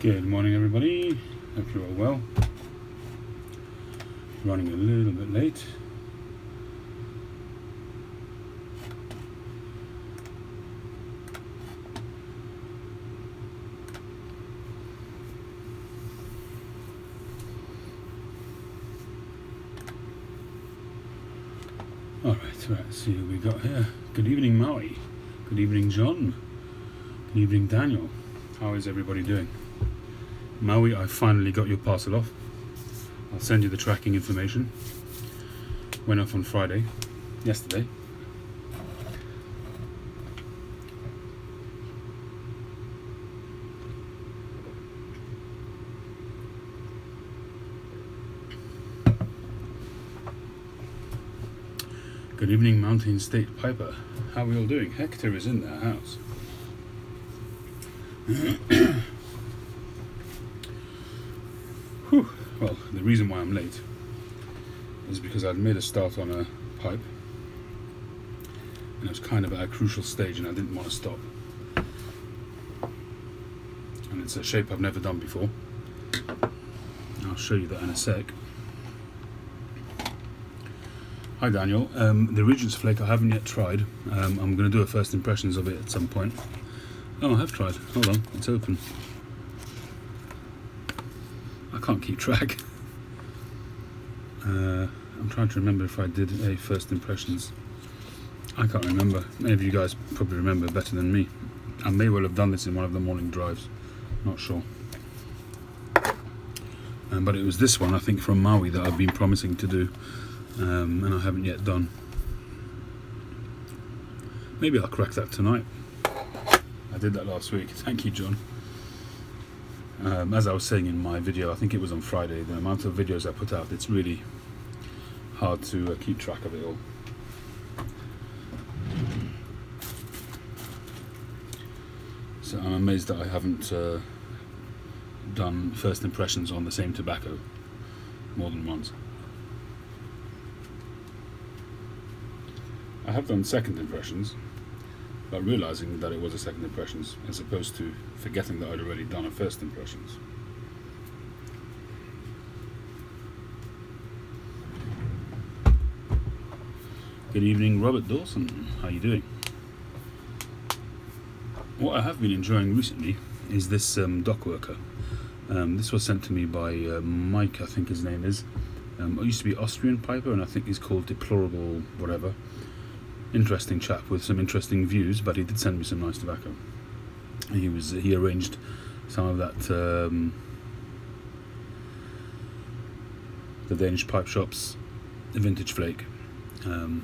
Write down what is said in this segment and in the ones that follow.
Good morning, everybody. Hope you're all well. Running a little bit late. Right, see who we got here. Good evening, Maui. Good evening, John. Good evening, Daniel. How is everybody doing? Maui, I finally got your parcel off. I'll send you the tracking information. Went off on Friday, yesterday. Good evening, Mountain State Piper. How are we all doing? Hector is in their house. Whew. Well, the reason why I'm late is because I'd made a start on a pipe and it was kind of at a crucial stage and I didn't want to stop. And it's a shape I've never done before. I'll show you that in a sec. Hi Daniel, the Regent's Flake I haven't yet tried. I'm going to do a first impressions of it at some point. Oh, I have tried. Hold on, it's open. I can't keep track. I'm trying to remember if I did a first impressions. I can't remember. Many of you guys probably remember better than me. I may well have done this in one of the morning drives. Not sure. But it was this one, I think, from Maui that I've been promising to do. And I haven't yet done. Maybe I'll crack that tonight. I did that last week. Thank you, John. As I was saying in my video, I think it was on Friday, the amount of videos I put out, it's really hard to keep track of it all. So I'm amazed that I haven't done first impressions on the same tobacco more than once. I have done second impressions, but realizing that it was a second impressions as opposed to forgetting that I'd already done a first impressions. Good evening, Robert Dawson. How are you doing? What I have been enjoying recently is this dock worker. This was sent to me by Mike, I think his name is. It used to be Austrian Piper, and I think he's called Deplorable whatever. Interesting chap with some interesting views, but he did send me some nice tobacco. He arranged some of that the Danish pipe shops vintage flake, and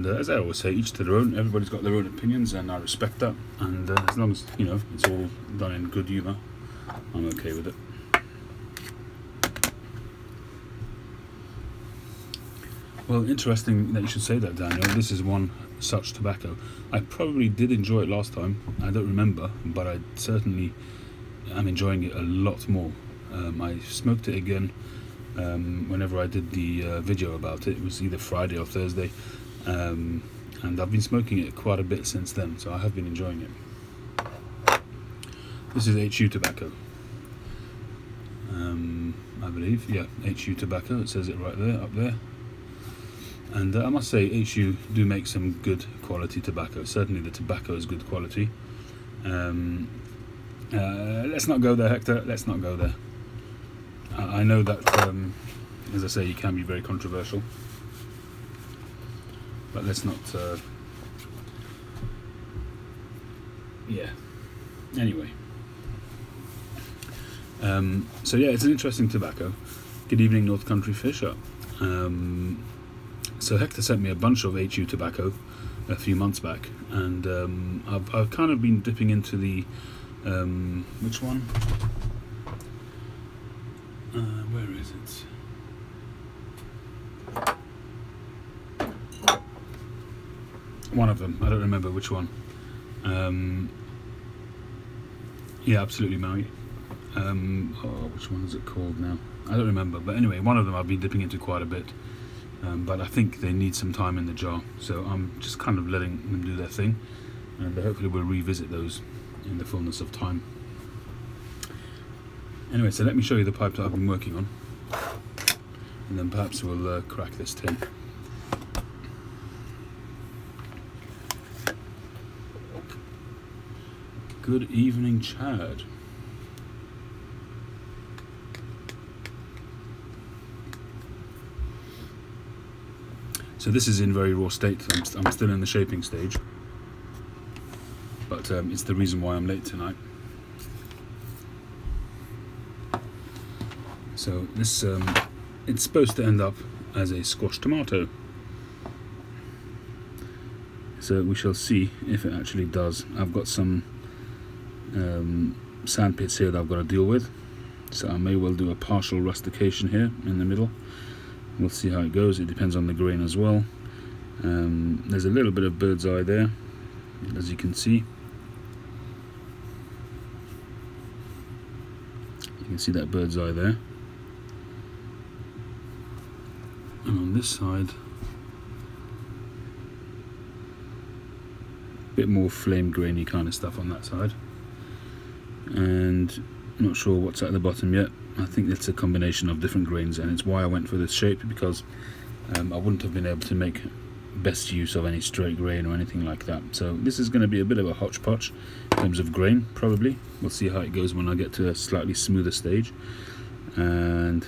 as I always say, each to their own. Everybody's got their own opinions, and I respect that. And as long as it's all done in good humour, I'm okay with it. Well, interesting that you should say that, Daniel. This is one such tobacco. I probably did enjoy it last time. I don't remember, but I certainly am enjoying it a lot more. I smoked it again whenever I did the video about it. It was either Friday or Thursday, and I've been smoking it quite a bit since then, so I have been enjoying it. This is HU tobacco. I believe, yeah, HU tobacco. It says it right there, up there. And I must say, HU do make some good quality tobacco. Certainly the tobacco is good quality. Let's not go there, Hector. Let's not go there. I know that, as I say, you can be very controversial. But let's not... yeah. Anyway. So yeah, it's an interesting tobacco. Good evening, North Country Fisher. So Hector sent me a bunch of HU tobacco a few months back, and I've kind of been dipping into the which one? Where is it? One of them. I don't remember which one. Yeah, absolutely, Maui. Which one is it called now? I don't remember. But anyway, one of them I've been dipping into quite a bit. But I think they need some time in the jar, so I'm just kind of letting them do their thing, and hopefully we'll revisit those in the fullness of time. Anyway, so let me show you the pipe that I've been working on, and then perhaps we'll crack this tin. Good evening, Chad. So this is in very raw state. I'm still in the shaping stage, but it's the reason why I'm late tonight. So this it's supposed to end up as a squash tomato. So we shall see if it actually does. I've got some sand pits here that I've got to deal with, so I may well do a partial rustication here in the middle. We'll see how it goes. It depends on the grain as well. There's a little bit of bird's eye there, as you can see. You can see that bird's eye there. And on this side, a bit more flame grainy kind of stuff on that side. And I'm not sure what's at the bottom yet. I think it's a combination of different grains, and it's why I went for this shape, because I wouldn't have been able to make best use of any straight grain or anything like that. So this is going to be a bit of a hodgepodge in terms of grain, probably. We'll see how it goes when I get to a slightly smoother stage. And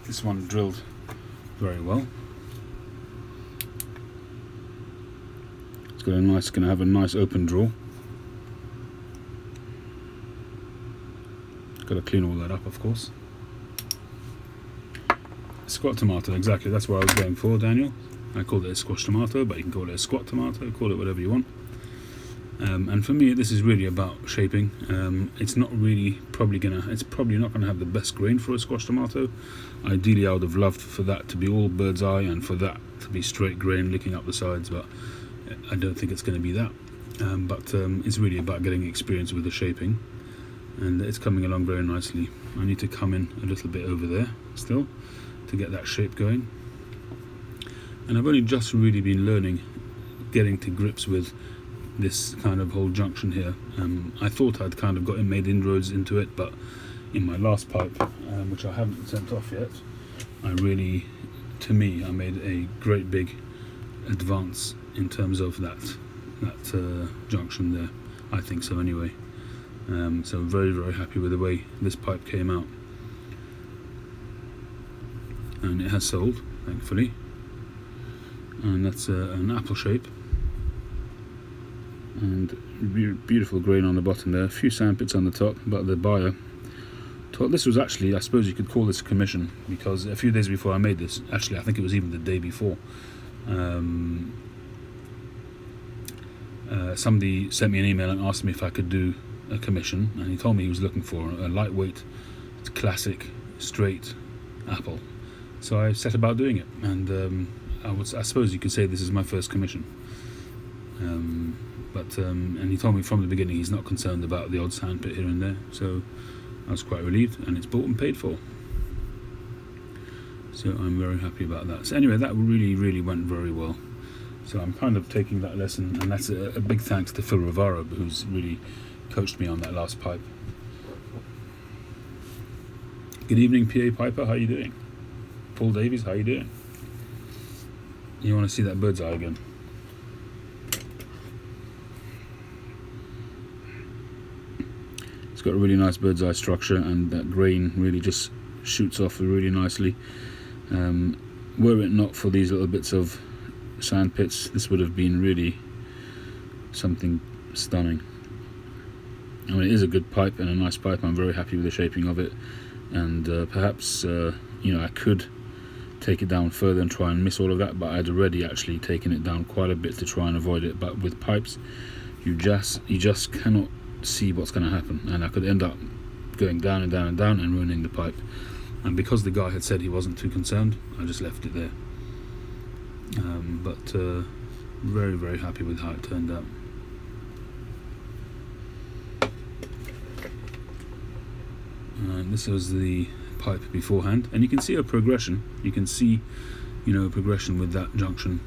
this one drilled very well. It's got a nice, going to have a nice open draw. Got to clean all that up, of course. Squat tomato, exactly. That's what I was going for, Daniel. I called it a squash tomato, but you can call it a squat tomato. Call it whatever you want. And for me, this is really about shaping. It's not really it's probably not gonna have the best grain for a squash tomato. Ideally, I would have loved for that to be all bird's eye and for that to be straight grain licking up the sides, but I don't think it's going to be that. But it's really about getting experience with the shaping, and it's coming along very nicely. I need to come in a little bit over there still to get that shape going. And I've only just really been learning, getting to grips with this kind of whole junction here. I thought I'd kind of made inroads into it, but in my last pipe, which I haven't sent off yet, I made a great big advance in terms of that junction there. I think so anyway. So very, very happy with the way this pipe came out, and it has sold, thankfully. And that's an apple shape, and beautiful grain on the bottom there. A few sandpits on the top, but the buyer thought this was actually, I suppose you could call this a commission, because a few days before I made this, actually I think it was even the day before, somebody sent me an email and asked me if I could do a commission, and he told me he was looking for a lightweight, classic, straight apple. So I set about doing it, and I suppose you could say this is my first commission. And he told me from the beginning he's not concerned about the odd sandpit here and there, so I was quite relieved, and it's bought and paid for. So I'm very happy about that. So anyway, that really, really went very well. So I'm kind of taking that lesson, and that's a big thanks to Phil Rivaro, who's really coached me on that last pipe. Good evening, PA Piper, how you doing? Paul Davies, how you doing? You want to see that bird's eye again? It's got a really nice bird's eye structure, and that grain really just shoots off really nicely. Were it not for these little bits of sand pits, this would have been really something stunning. I mean, it is a good pipe and a nice pipe. I'm very happy with the shaping of it, and perhaps I could take it down further and try and miss all of that, but I'd already actually taken it down quite a bit to try and avoid it. But with pipes, you just cannot see what's going to happen, and I could end up going down and down and down and ruining the pipe. And because the guy had said he wasn't too concerned, I just left it there. But very, very happy with how it turned out. And this was the pipe beforehand, and you can see a progression. You can see, a progression with that junction.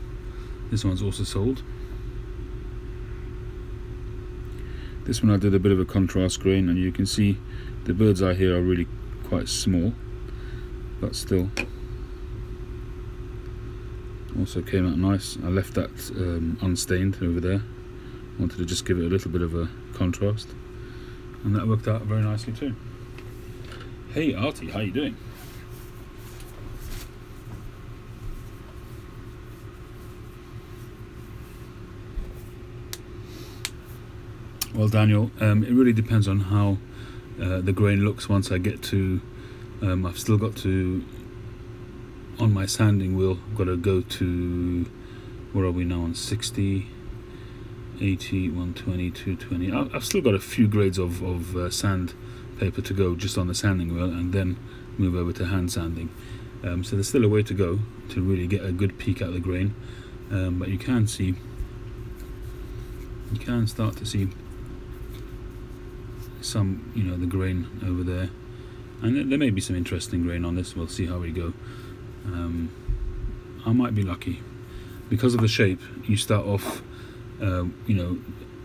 This one's also sold. This one I did a bit of a contrast grain, and you can see the bird's eye here are really quite small, but still also came out nice. I left that unstained over there. Wanted to just give it a little bit of a contrast, and that worked out very nicely too. Hey Artie, how you doing? Well, Daniel, it really depends on how the grain looks once I get to. I've still got to, on my sanding wheel, got to go to, where are we now, on 60, 80, 120, 220. I've still got a few grades of sandpaper to go just on the sanding wheel, and then move over to hand sanding. So there's still a way to go to really get a good peek at the grain, but you can start to see some, the grain over there, and there may be some interesting grain on this. We'll see how we go. I might be lucky because of the shape. You start off,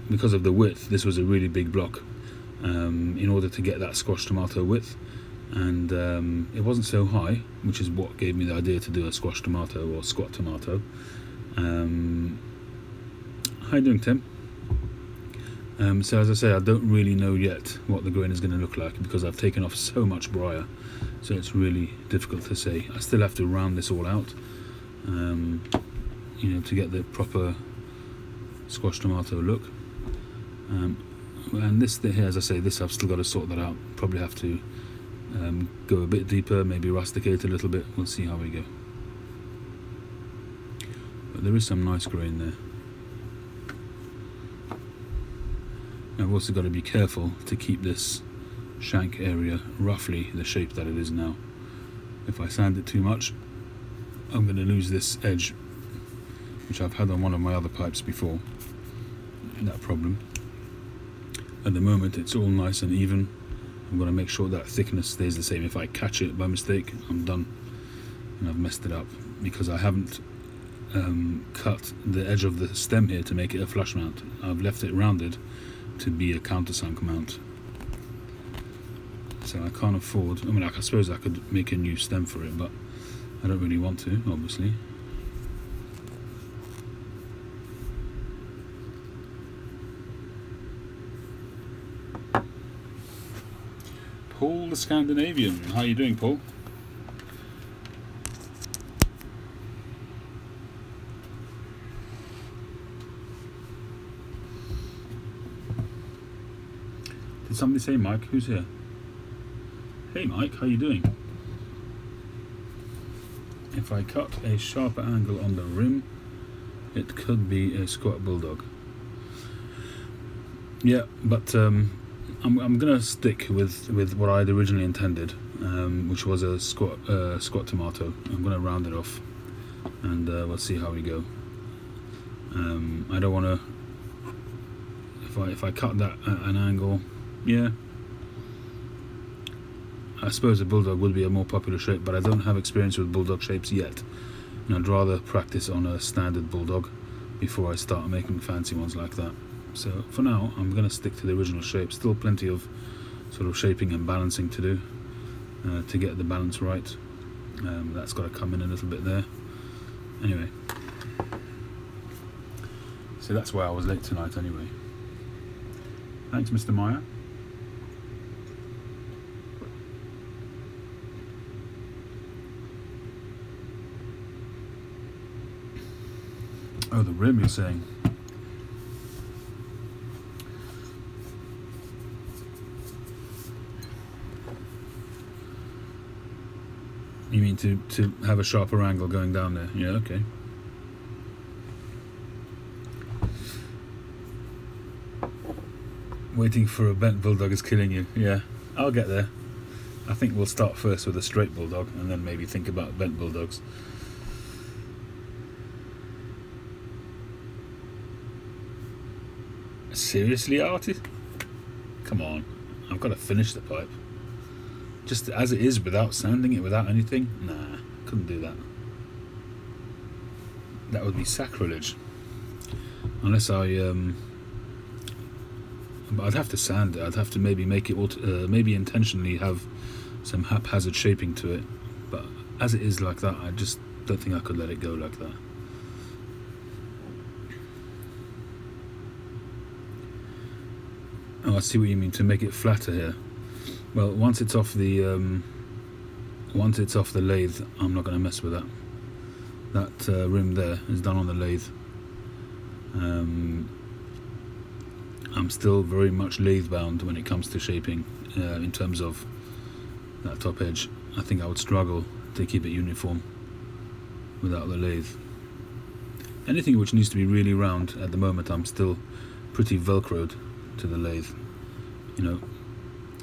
because of the width. This was a really big block in order to get that squash tomato width, and it wasn't so high, which is what gave me the idea to do a squash tomato or squat tomato. How you doing, Tim? So as I say, I don't really know yet what the grain is going to look like because I've taken off so much briar, so it's really difficult to say. I still have to round this all out, to get the proper squash tomato look. And this here, as I say, this I've still got to sort that out. Probably have to go a bit deeper, maybe rusticate a little bit. We'll see how we go. But there is some nice grain there. I've also got to be careful to keep this shank area roughly the shape that it is now. If I sand it too much, I'm going to lose this edge, which I've had on one of my other pipes before. That problem. At the moment it's all nice and even. I'm going to make sure that thickness stays the same. If I catch it by mistake, I'm done, and I've messed it up because I haven't cut the edge of the stem here to make it a flush mount. I've left it rounded to be a countersunk mount, so I can't afford. I suppose I could make a new stem for it, but I don't really want to, obviously. Paul the Scandinavian, how you doing, Paul? Did somebody say Mike? Who's here? Hey Mike, how you doing? If I cut a sharper angle on the rim, it could be a squat bulldog. Yeah, but I'm gonna stick with what I'd originally intended, which was a squat tomato. I'm gonna round it off, and we'll see how we go. I don't want to. If I cut that at an angle, yeah, I suppose a bulldog would be a more popular shape, but I don't have experience with bulldog shapes yet, and I'd rather practice on a standard bulldog before I start making fancy ones like that. So for now, I'm going to stick to the original shape. Still plenty of sort of shaping and balancing to do to get the balance right. That's got to come in a little bit there. Anyway, so that's why I was late tonight anyway. Thanks, Mr. Meyer. Oh, the rim, you're saying? You mean to have a sharper angle going down there? Yeah, okay. Waiting for a bent bulldog is killing you. Yeah, I'll get there. I think we'll start first with a straight bulldog and then maybe think about bent bulldogs. Seriously, Artie? Come on, I've got to finish the pipe. just as it is, without sanding it, without anything. Nah, couldn't do that. That would be sacrilege. Unless but I'd have to sand it. I'd have to maybe make it, maybe intentionally have some haphazard shaping to it. But as it is like that, I just don't think I could let it go like that. Oh, I see what you mean, to make it flatter here. Well, once it's off the lathe, I'm not going to mess with that. That rim there is done on the lathe. I'm still very much lathe bound when it comes to shaping. In terms of that top edge, I think I would struggle to keep it uniform without the lathe. Anything which needs to be really round at the moment, I'm still pretty velcroed to the lathe. You know,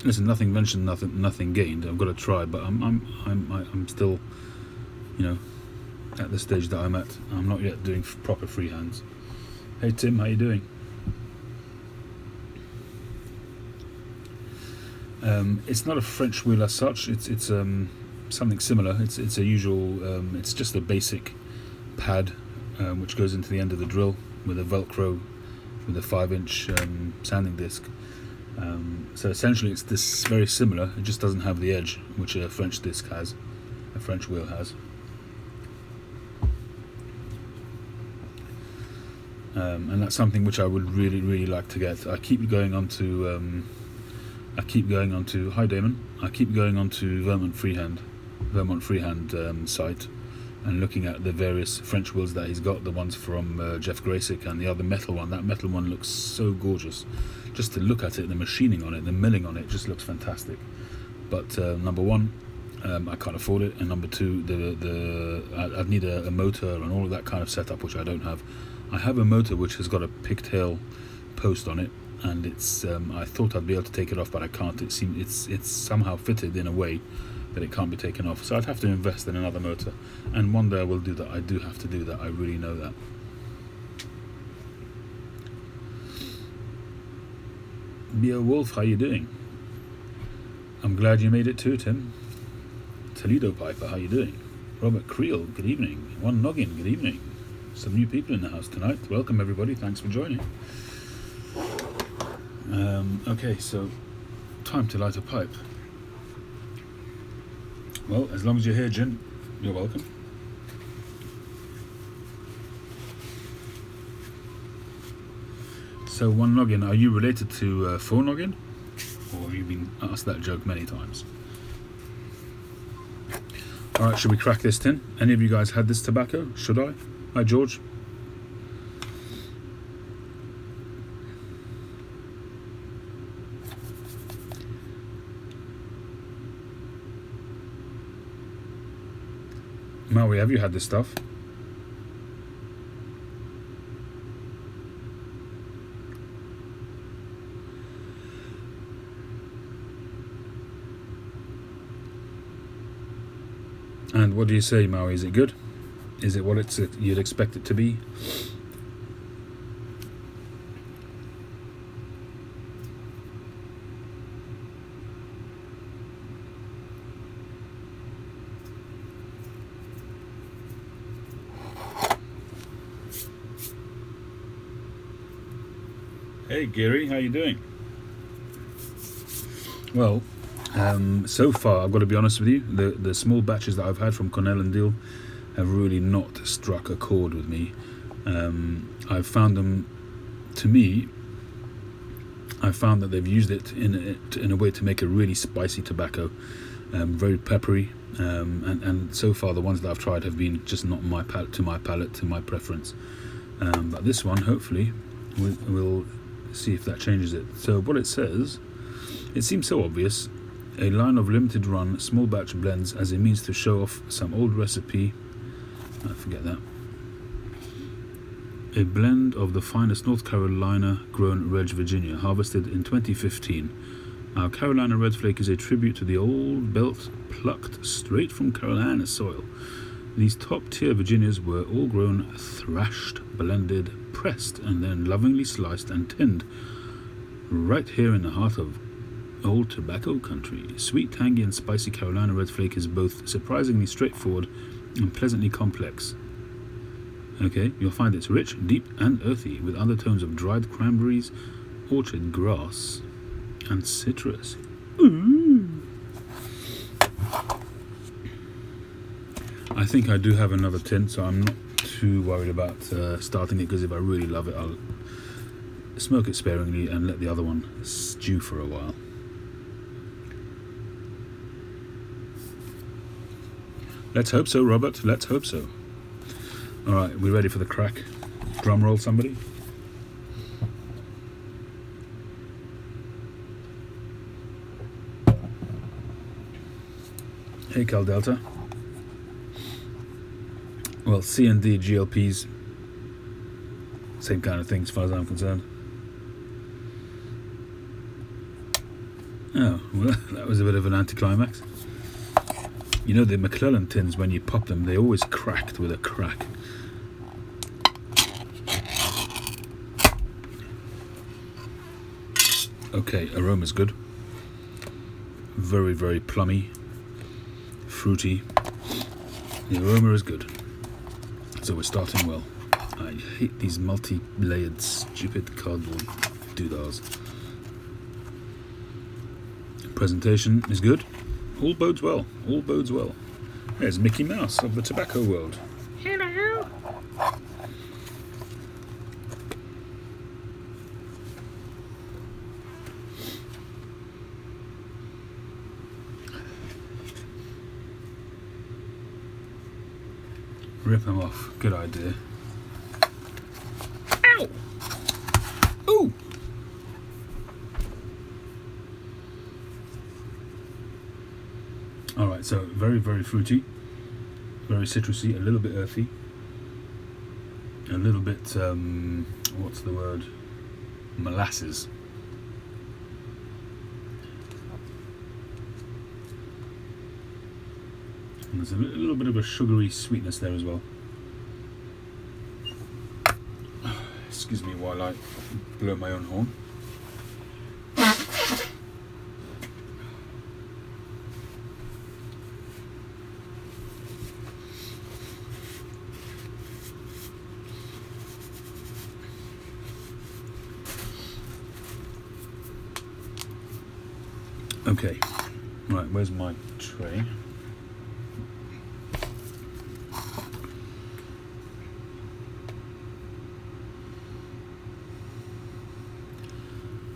listen, nothing ventured, nothing gained. I've got to try, but I'm still, you know, at the stage that I'm at. I'm not yet doing proper freehands. Hey Tim, how you doing? It's not a French wheel as such. It's something similar. It's a usual. It's just a basic pad which goes into the end of the drill with a Velcro with a 5-inch sanding disc. So essentially, it's this very similar. It just doesn't have the edge which a French disc has, a French wheel has. And that's something which I would really like to get. I keep going on to. Hi Damon. I keep going on to Vermont Freehand site, and looking at the various French wheels that he's got. The ones from Jeff Grasick and the other metal one. That metal one looks so gorgeous. Just to look at it, the machining on it, the milling on it, just looks fantastic. But number one, I can't afford it, and number two, I'd need a motor and all of that kind of setup, which I don't have. I have a motor which has got a pigtail post on it, and it's I thought I'd be able to take it off, but I can't. It seems it's somehow fitted in a way that it can't be taken off. So I'd have to invest in another motor, and one day I will do that. I do have to do that. I really know that. Beer Wolf, how you doing? I'm glad you made it too, Tim. Toledo Piper, how you doing? Robert Creel, good evening. One Noggin, good evening. Some new people in the house tonight. Welcome everybody, thanks for joining. Okay, so time to light a pipe. Well, as long as you're here, Jin, you're welcome. So, One Noggin, are you related to Four Noggin? Or have you been asked that joke many times? Alright, should we crack this tin? Any of you guys had this tobacco? Should I? Hi, George. Maui, have you had this stuff? And what do you say, Maui? Is it good? Is it what you'd expect it to be? Hey Gary, how you doing? Well, so far I've got to be honest with you, the small batches that I've had from Cornell and Deal have really not struck a chord with me. I've found them, to me, I've found that they've used it in a way to make a really spicy tobacco, very peppery, and so far the ones that I've tried have been just not my palate, to my preference. But this one, hopefully, we'll see if that changes it. So what it says, it seems so obvious. A line of limited run small batch blends as a means to show off some old recipe. I forget that. A blend of the finest North Carolina grown Reg Virginia, harvested in 2015. Our Carolina Red Flake is a tribute to the old belt plucked straight from Carolina soil. These top-tier Virginias were all grown, thrashed, blended, pressed, and then lovingly sliced and tinned right here in the heart of Old tobacco country. Sweet, tangy, and spicy Carolina Red Flake is both surprisingly straightforward and pleasantly complex. Okay, you'll find it's rich, deep, and earthy, with undertones of dried cranberries, orchard grass, and citrus. Ooh. I think I do have another tin, so I'm not too worried about starting it, because if I really love it, I'll smoke it sparingly and let the other one stew for a while. Let's hope so, Robert. Let's hope so. Alright, we ready for the crack? Drum roll, somebody. Hey, Cal Delta. Well, C and D GLPs, same kind of thing as far as I'm concerned. Oh, well, that was a bit of an anticlimax. You know, the McClellan tins, when you pop them, they always cracked with a crack. Okay, aroma's good. Very, very plummy, fruity. The aroma is good. So we're starting well. I hate these multi-layered, stupid cardboard doodahs. Presentation is good. All bodes well. All bodes well. There's Mickey Mouse of the tobacco world. Hello. Rip them off. Good idea. Ow! Ooh! Alright, so very, very fruity, very citrusy, a little bit earthy, a little bit, what's the word? Molasses. And there's a little bit of a sugary sweetness there as well. Excuse me while I blow my own horn. Okay, right, where's my tray?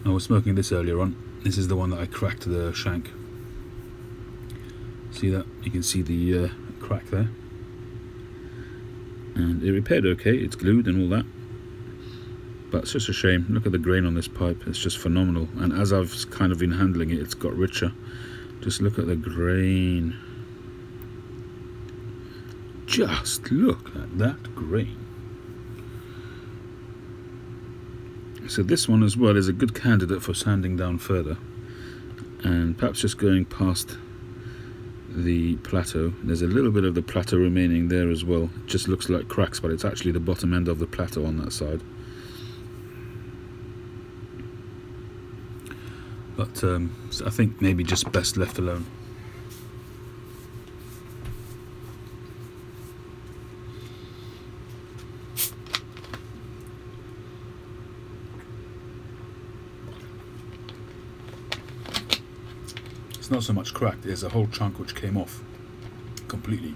I was smoking this earlier on. This is the one that I cracked the shank. See that? You can see the crack there. And it repaired okay, it's glued and all that. But it's just a shame. Look at the grain on this pipe, it's just phenomenal. And as I've kind of been handling it, it's got richer. Just look at the grain. Just look at that grain. So this one as well is a good candidate for sanding down further. And perhaps just going past the plateau. There's a little bit of the plateau remaining there as well. It just looks like cracks, but it's actually the bottom end of the plateau on that side. But I think maybe just best left alone. It's not so much cracked, there's a whole chunk which came off completely.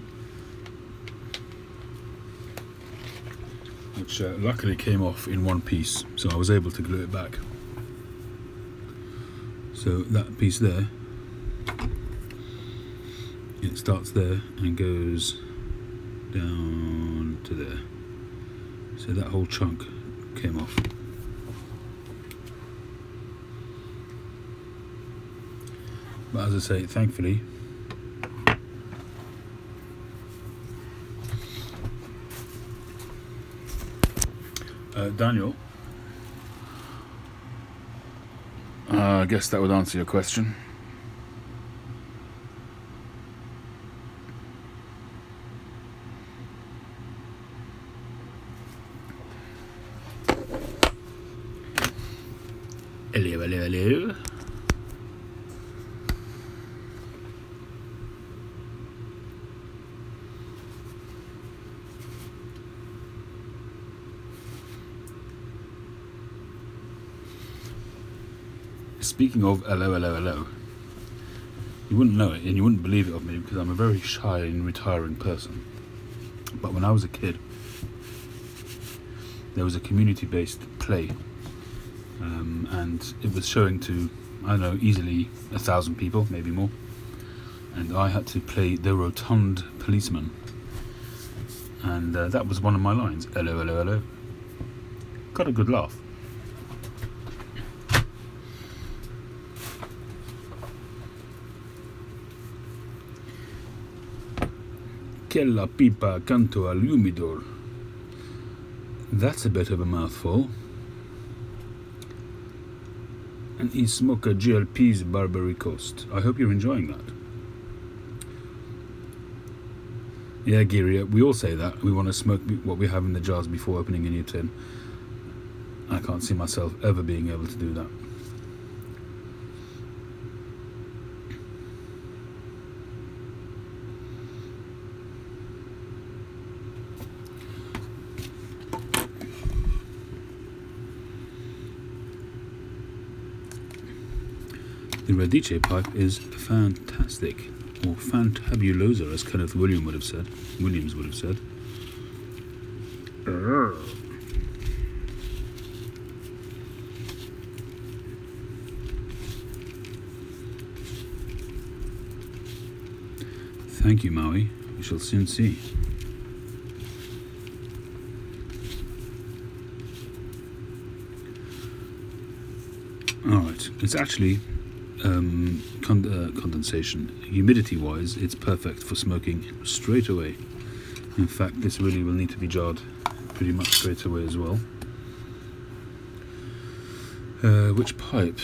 Which luckily came off in one piece, so I was able to glue it back. So that piece there, it starts there and goes down to there. So that whole chunk came off. But as I say, thankfully, Daniel, I guess that would answer your question. Hello, hello, hello. Speaking of hello, hello, hello, you wouldn't know it and you wouldn't believe it of me because I'm a very shy and retiring person. But when I was a kid, there was a community-based play, and it was showing to, I don't know, easily 1,000 people, maybe more. And I had to play the rotund policeman. And that was one of my lines. Hello, hello, hello. Got a good laugh. Que la pipa canto al humidor. That's a bit of a mouthful. And he smoke a GLP's Barbary Coast. I hope you're enjoying that. Yeah, Giri, we all say that. We want to smoke what we have in the jars before opening a new tin. I can't see myself ever being able to do that. The Radice pipe is fantastic, or fantabulosa, as Kenneth Williams would have said. Thank you, Maui. We shall soon see. Alright, it's actually condensation. Humidity-wise, it's perfect for smoking straight away. In fact, this really will need to be jarred pretty much straight away as well. Which pipe?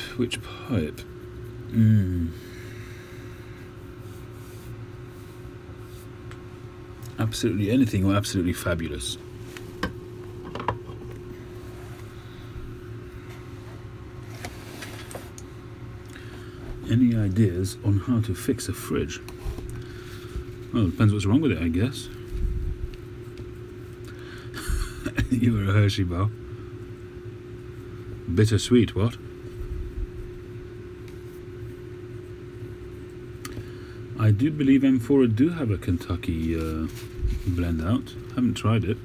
Absolutely anything or absolutely fabulous. Any ideas on how to fix a fridge? Well, it depends what's wrong with it, I guess. You were a Hershey bar. Bittersweet, what? I do believe Amphora do have a Kentucky blend out. Haven't tried it.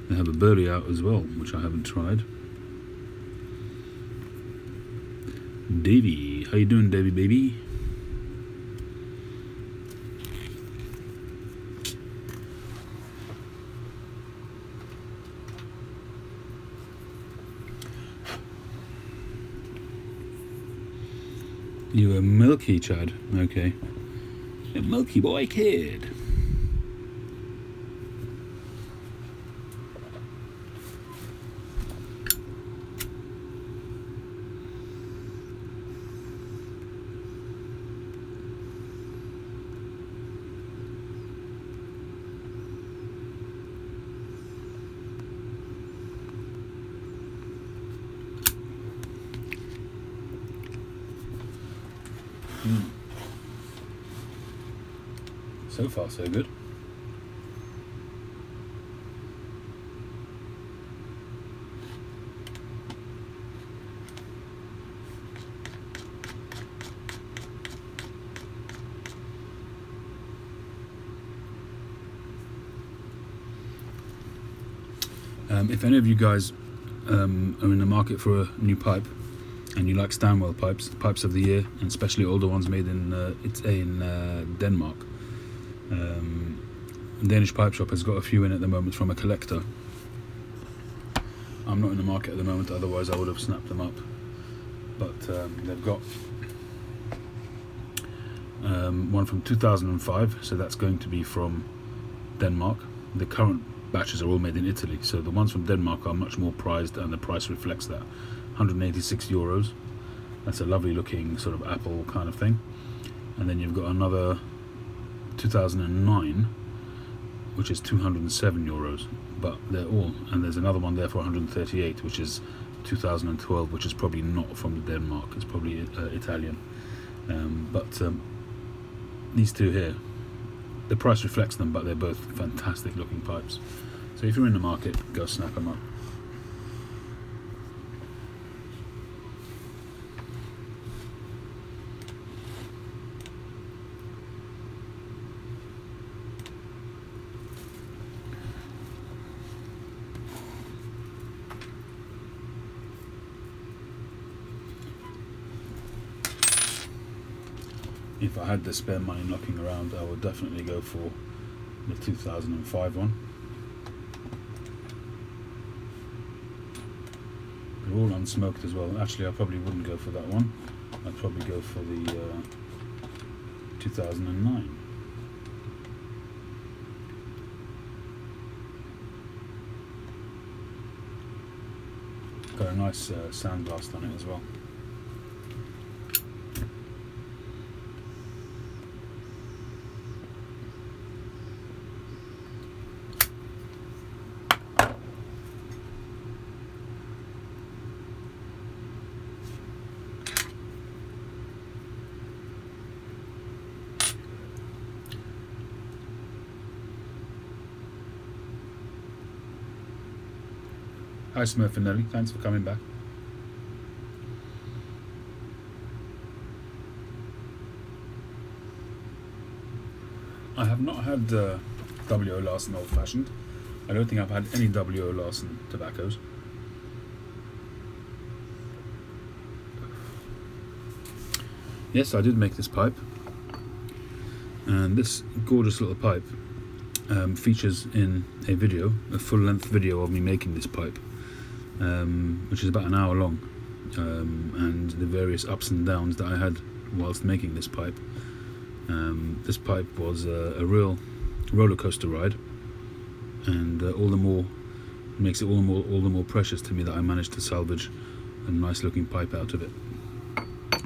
They have a Burley out as well, which I haven't tried. Davey, how you doing, Davey baby? You a milky Chad, okay. A milky boy kid. So far, so good. If any of you guys are in the market for a new pipe and you like Stanwell pipes of the year, and especially older ones made in Denmark, Danish Pipe Shop has got a few in at the moment from a collector. I'm not in the market at the moment, otherwise I would have snapped them up. But they've got one from 2005, so that's going to be from Denmark. The current batches are all made in Italy, so the ones from Denmark are much more prized, and the price reflects that. 186 euros. That's a lovely looking sort of apple kind of thing. And then you've got another 2009, which is 207 euros. But they're all, and there's another one there for 138, which is 2012, which is probably not from Denmark. It's probably Italian. But these two here, the price reflects them, but they're both fantastic looking pipes. So if you're in the market, go snap them up. if I had the spare money knocking around, I would definitely go for the 2005 one. They're all unsmoked as well. Actually, I probably wouldn't go for that one. I'd probably go for the 2009. Got a nice sandblast on it as well. Hi Smurf and Nelly, thanks for coming back. I have not had W.O. Larson Old Fashioned. I don't think I've had any W.O. Larson tobaccos. Yes, I did make this pipe, and this gorgeous little pipe features in a video, a full-length video of me making this pipe, which is about an hour long, and the various ups and downs that I had whilst making this pipe. This pipe was a real roller coaster ride, and all the more makes it all the more precious to me that I managed to salvage a nice looking pipe out of it.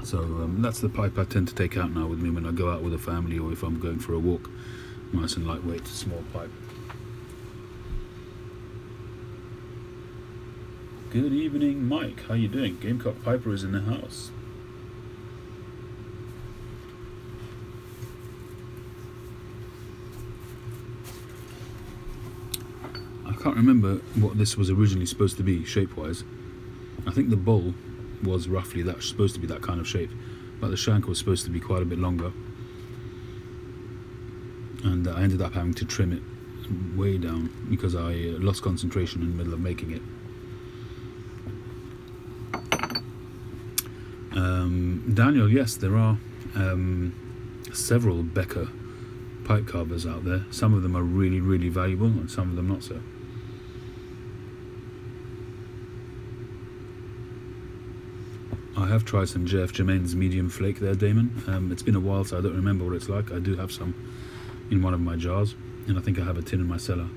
So that's the pipe I tend to take out now with me when I go out with a family or if I'm going for a walk. Nice and lightweight, small pipe. Good evening, Mike. How you doing? Gamecock Piper is in the house. I can't remember what this was originally supposed to be shape-wise. I think the bowl was roughly that, supposed to be that kind of shape, but the shank was supposed to be quite a bit longer, and I ended up having to trim it way down because I lost concentration in the middle of making it. Daniel, yes, there are several Becker pipe carvers out there. Some of them are really, really valuable, and some of them not so. I have tried some JF Germain's medium flake there, Damon. It's been a while, so I don't remember what it's like. I do have some in one of my jars, and I think I have a tin in my cellar.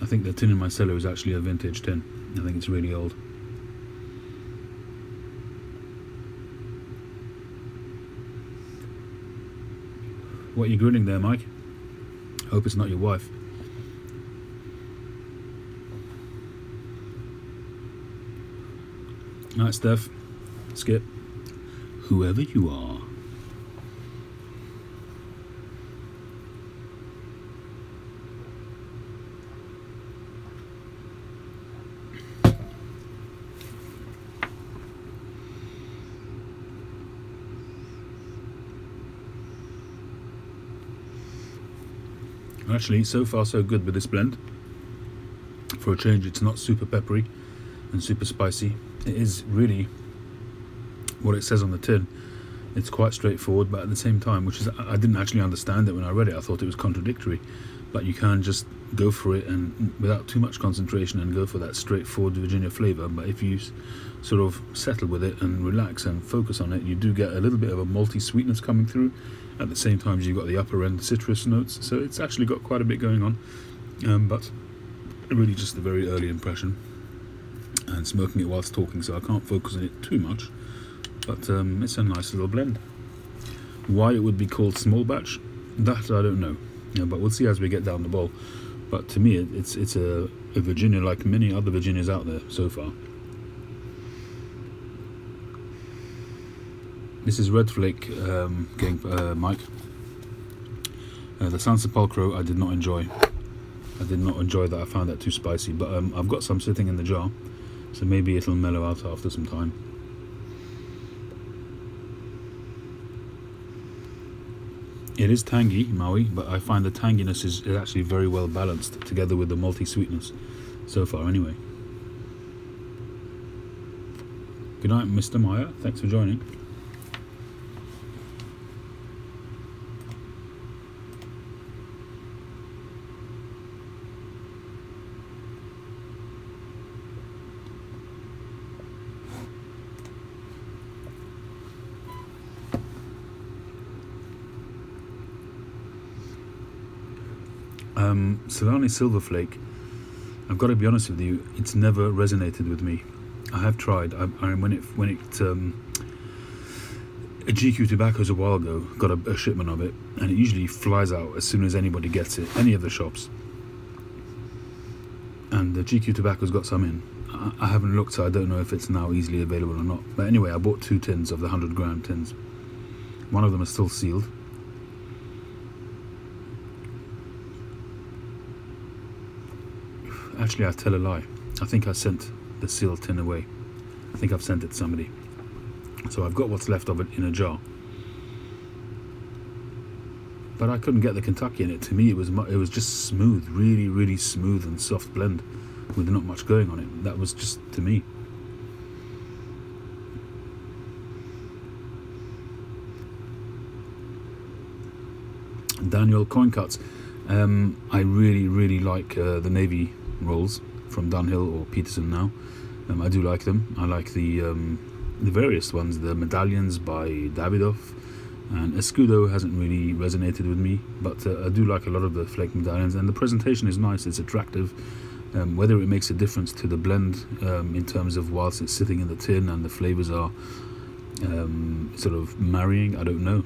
I think the tin in my cellar is actually a vintage tin. I think it's really old. What are you grinning there, Mike? Hope it's not your wife. Alright, Steph, Skip, whoever you are. Actually, so far so good with this blend. For a change, it's not super peppery and super spicy. It is really what it says on the tin. It's quite straightforward, but at the same time, which is, I didn't actually understand it when I read it. I thought it was contradictory, but you can just go for it and without too much concentration and go for that straightforward Virginia flavor. But if you sort of settle with it and relax and focus on it, you do get a little bit of a malty sweetness coming through. At the same time, you've got the upper end citrus notes, so it's actually got quite a bit going on, but really just a very early impression, and smoking it whilst talking, so I can't focus on it too much, but it's a nice little blend. Why it would be called small batch, that I don't know, but we'll see as we get down the bowl. But to me, it's a Virginia like many other Virginias out there so far. This is Red Flake, Mike. The San Sepolcro I did not enjoy. I did not enjoy that. I found that too spicy. But I've got some sitting in the jar, so maybe it'll mellow out after some time. It is tangy, Maui, but I find the tanginess is actually very well balanced together with the malty sweetness so far anyway. Good night, Mr. Meyer. Thanks for joining. Solani Silver Flake, I've got to be honest with you, it's never resonated with me. I have tried. GQ Tobaccos a while ago got a shipment of it, and it usually flies out as soon as anybody gets it, any of the shops. And the GQ Tobacco's got some in. I haven't looked, so I don't know if it's now easily available or not. But anyway, I bought 2 tins of the 100-gram tins. One of them is still sealed. Actually, I tell a lie. I think I sent the sealed tin away. I think I've sent it to somebody. So I've got what's left of it in a jar. But I couldn't get the Kentucky in it. To me, it was just smooth, really, really smooth and soft blend with not much going on it. That was just, to me. Daniel Coin Cuts. I really, really like the Navy rolls from Dunhill or Peterson now. I do like them. I like the various ones, the medallions by Davidoff, and Escudo hasn't really resonated with me, but I do like a lot of the flake medallions, and the presentation is nice, it's attractive. Whether it makes a difference to the blend in terms of whilst it's sitting in the tin and the flavours are sort of marrying, I don't know.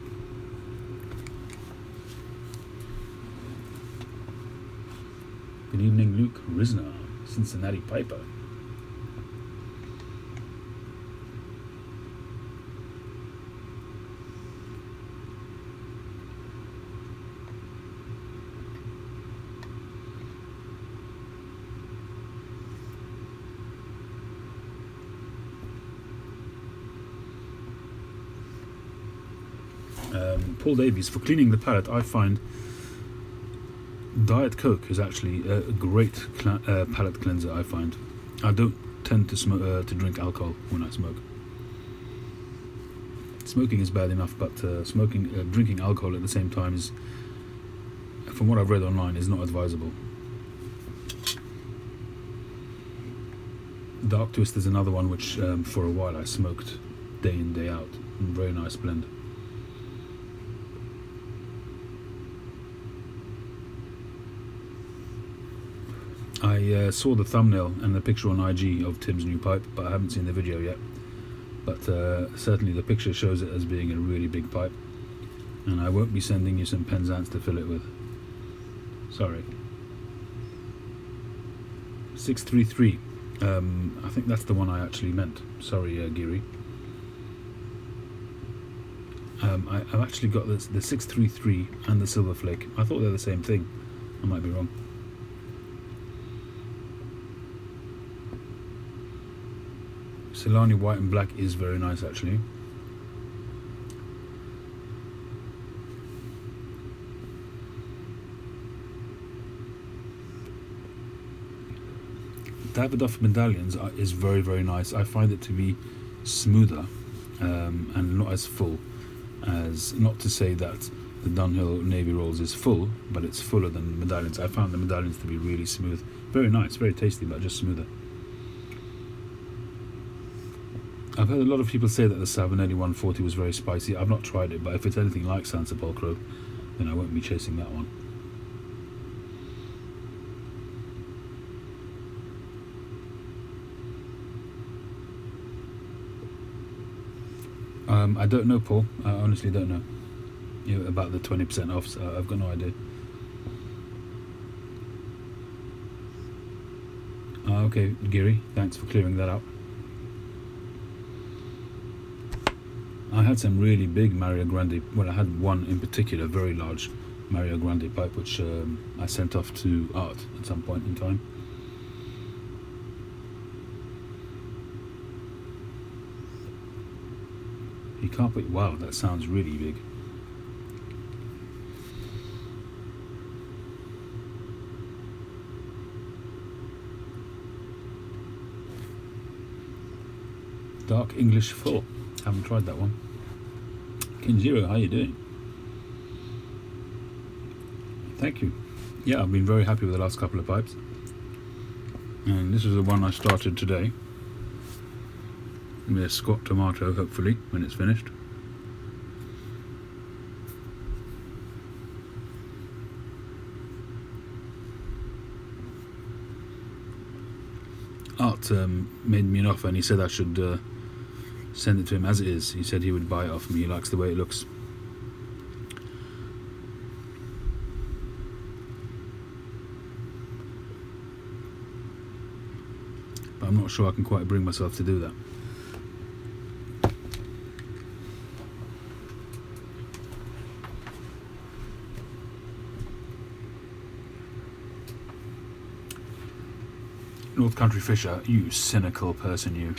Good evening, Luke Risner, Cincinnati Piper. Paul Davies, for cleaning the palate, I find Diet Coke is actually a great palate cleanser. I find I don't tend to smoke to drink alcohol when I smoke. Smoking is bad enough, but drinking alcohol at the same time is, from what I've read online, is not advisable. Dark Twist is another one which for a while I smoked day in, day out. Very nice blend. I saw the thumbnail and the picture on IG of Tim's new pipe, but I haven't seen the video yet. But certainly the picture shows it as being a really big pipe, and I won't be sending you some Penzance to fill it with. Sorry. 633. I think that's the one I actually meant. Sorry, Giri. I've actually got the 633 and the Silver Flake. I thought they're the same thing. I might be wrong. Solani White and Black is very nice, actually. Davidoff Medallions is very, very nice. I find it to be smoother and not as full as, not to say that the Dunhill Navy Rolls is full, but it's fuller than the Medallions. I found the Medallions to be really smooth. Very nice, very tasty, but just smoother. I've heard a lot of people say that the Savinelli 140 was very spicy. I've not tried it, but if it's anything like San Sepolcro, then I won't be chasing that one. I don't know, Paul. I honestly don't know about the 20% off. So I've got no idea. Okay, Giri, thanks for clearing that up. I had some really big Mario Grande. Well, I had one in particular, very large Mario Grande pipe, which I sent off to Art at some point in time. You can't put. Wow, that sounds really big. Dark English Full. Haven't tried that one. Kinjiro, how you doing? Thank you. Yeah, I've been very happy with the last couple of pipes. And this is the one I started today. With a Scott Tomato, hopefully, when it's finished. that made me an offer, and he said I should send it to him as it is. He said he would buy it off me. He likes the way it looks. But I'm not sure I can quite bring myself to do that. North Country Fisher, you cynical person, you.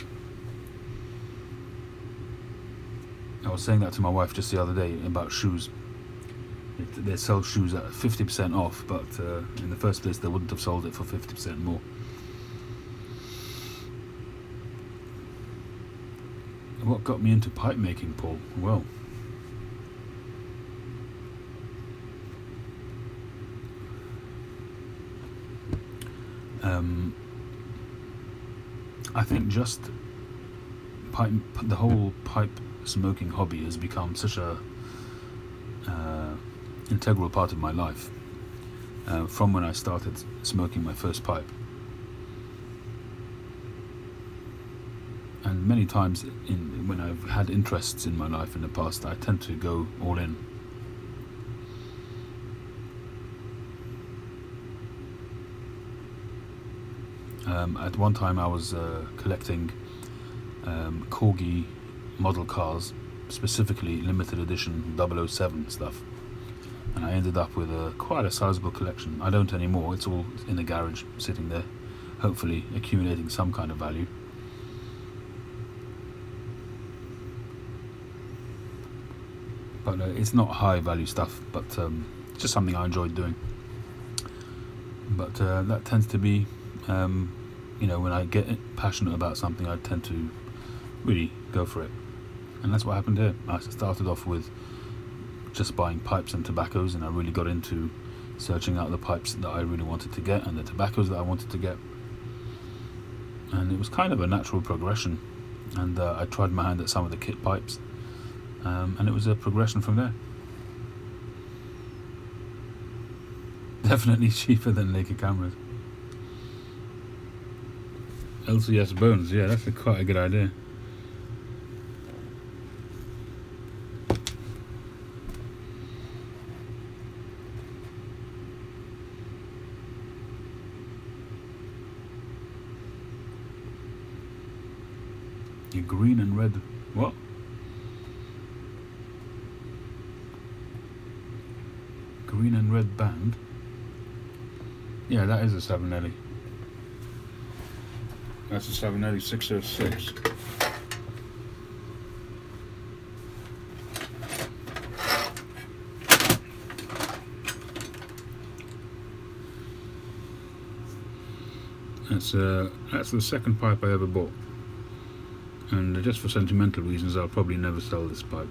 I was saying that to my wife just the other day about shoes. They sell shoes at 50% off, but in the first place they wouldn't have sold it for 50% more. What got me into pipe making, Paul? Well, I think just the whole pipe smoking hobby has become such a integral part of my life from when I started smoking my first pipe. And many times when I've had interests in my life in the past, I tend to go all in. At one time I was collecting Corgi model cars, specifically limited edition 007 stuff, and I ended up with quite a sizable collection. I don't anymore, it's all in the garage sitting there, hopefully accumulating some kind of value. But it's not high value stuff, but just something I enjoyed doing. But that tends to be when I get passionate about something, I tend to really go for it. And that's what happened here. I started off with just buying pipes and tobaccos, and I really got into searching out the pipes that I really wanted to get and the tobaccos that I wanted to get. And it was kind of a natural progression. And I tried my hand at some of the kit pipes, and it was a progression from there. Definitely cheaper than Leica cameras. LCS bones, yeah, that's quite a good idea. Your green and red, what? Green and red band? Yeah, that is a Savinelli. That's a Savinelli 606. That's the second pipe I ever bought, and just for sentimental reasons I'll probably never sell this pipe.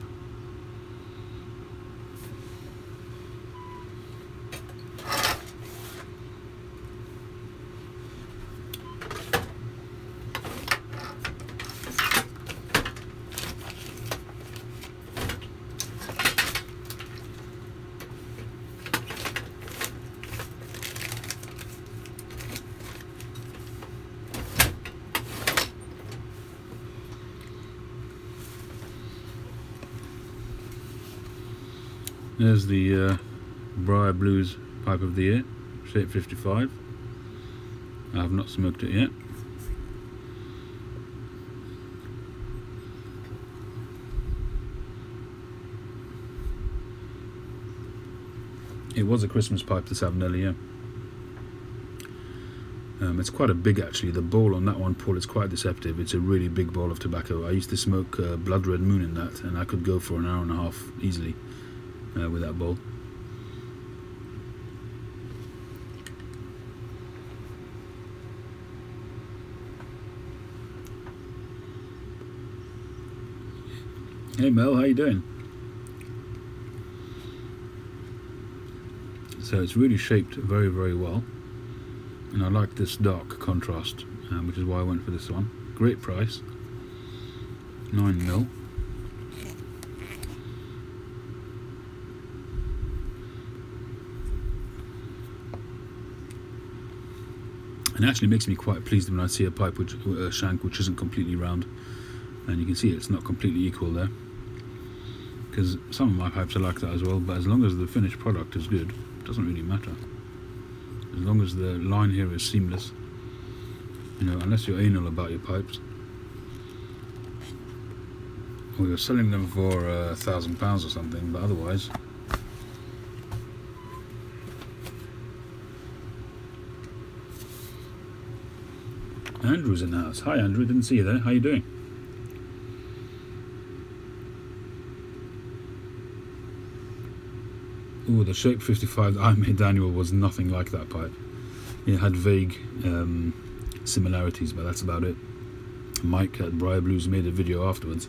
There's the Briar Blues Pipe of the Year, Shape 55. I have not smoked it yet. It was a Christmas pipe, the Savinelli, yeah. It's quite a big, actually. The bowl on that one, Paul, is quite deceptive. It's a really big bowl of tobacco. I used to smoke Blood Red Moon in that, and I could go for an hour and a half easily with that bowl. Hey Mel, how you doing? So it's really shaped very, very well, and I like this dark contrast, which is why I went for this one. Great price, 9mm. And it actually makes me quite pleased when I see a pipe with a shank which isn't completely round, and you can see it's not completely equal there, because some of my pipes are like that as well. But as long as the finished product is good, it doesn't really matter. As long as the line here is seamless, you know, unless you're anal about your pipes, or you're selling them for £1,000 or something, but otherwise. Andrew's in the house. Hi Andrew, didn't see you there. How you doing? Ooh, the Shape 55 that I made, Daniel, was nothing like that pipe. It had vague similarities, but that's about it. Mike at Briar Blues made a video afterwards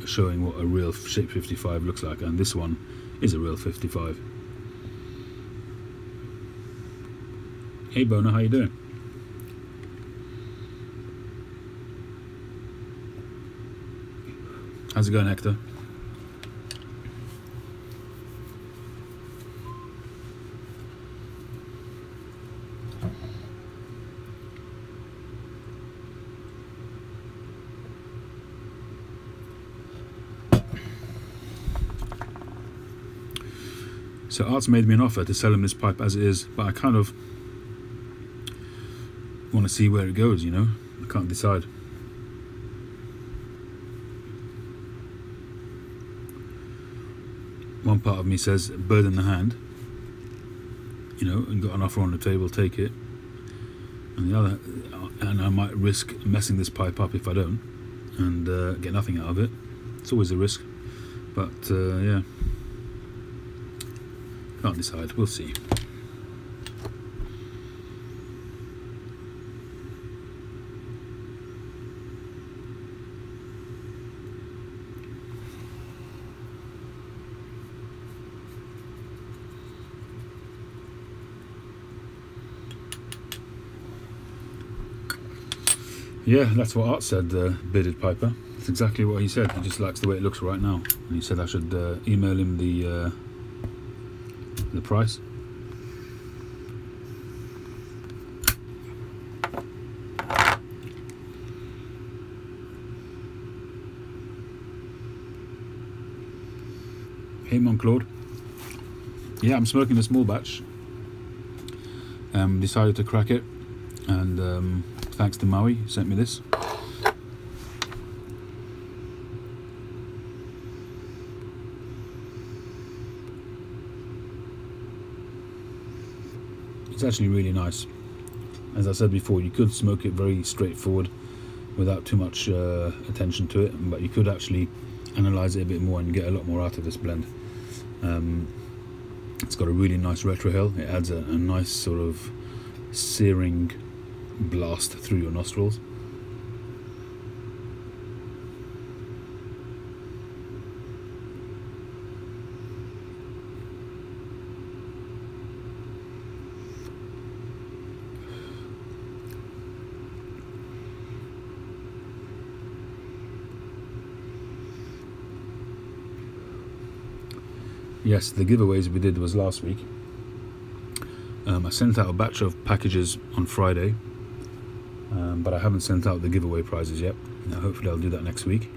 showing what a real Shape 55 looks like, and this one is a real 55. Hey Bona, how you doing? How's it going, Hector? So Art's made me an offer to sell him this pipe as it is, but I kind of want to see where it goes, you know? I can't decide. One part of me says, bird in the hand, you know, and got an offer on the table, take it. And the other, and I might risk messing this pipe up if I don't, and get nothing out of it. It's always a risk, but yeah, can't decide. We'll see. Yeah, that's what Art said, bearded piper. That's exactly what he said. He just likes the way it looks right now, and he said I should email him the price. Hey Mon Claude. Yeah, I'm smoking a small batch. Decided to crack it, and thanks to Maui, he sent me this. It's actually really nice. As I said before, you could smoke it very straightforward without too much attention to it, but you could actually analyze it a bit more and get a lot more out of this blend. It's got a really nice retrohale. It adds a nice sort of searing blast through your nostrils. Yes, the giveaways we did was last week. I sent out a batch of packages on Friday, but I haven't sent out the giveaway prizes yet. Now, hopefully I'll do that next week.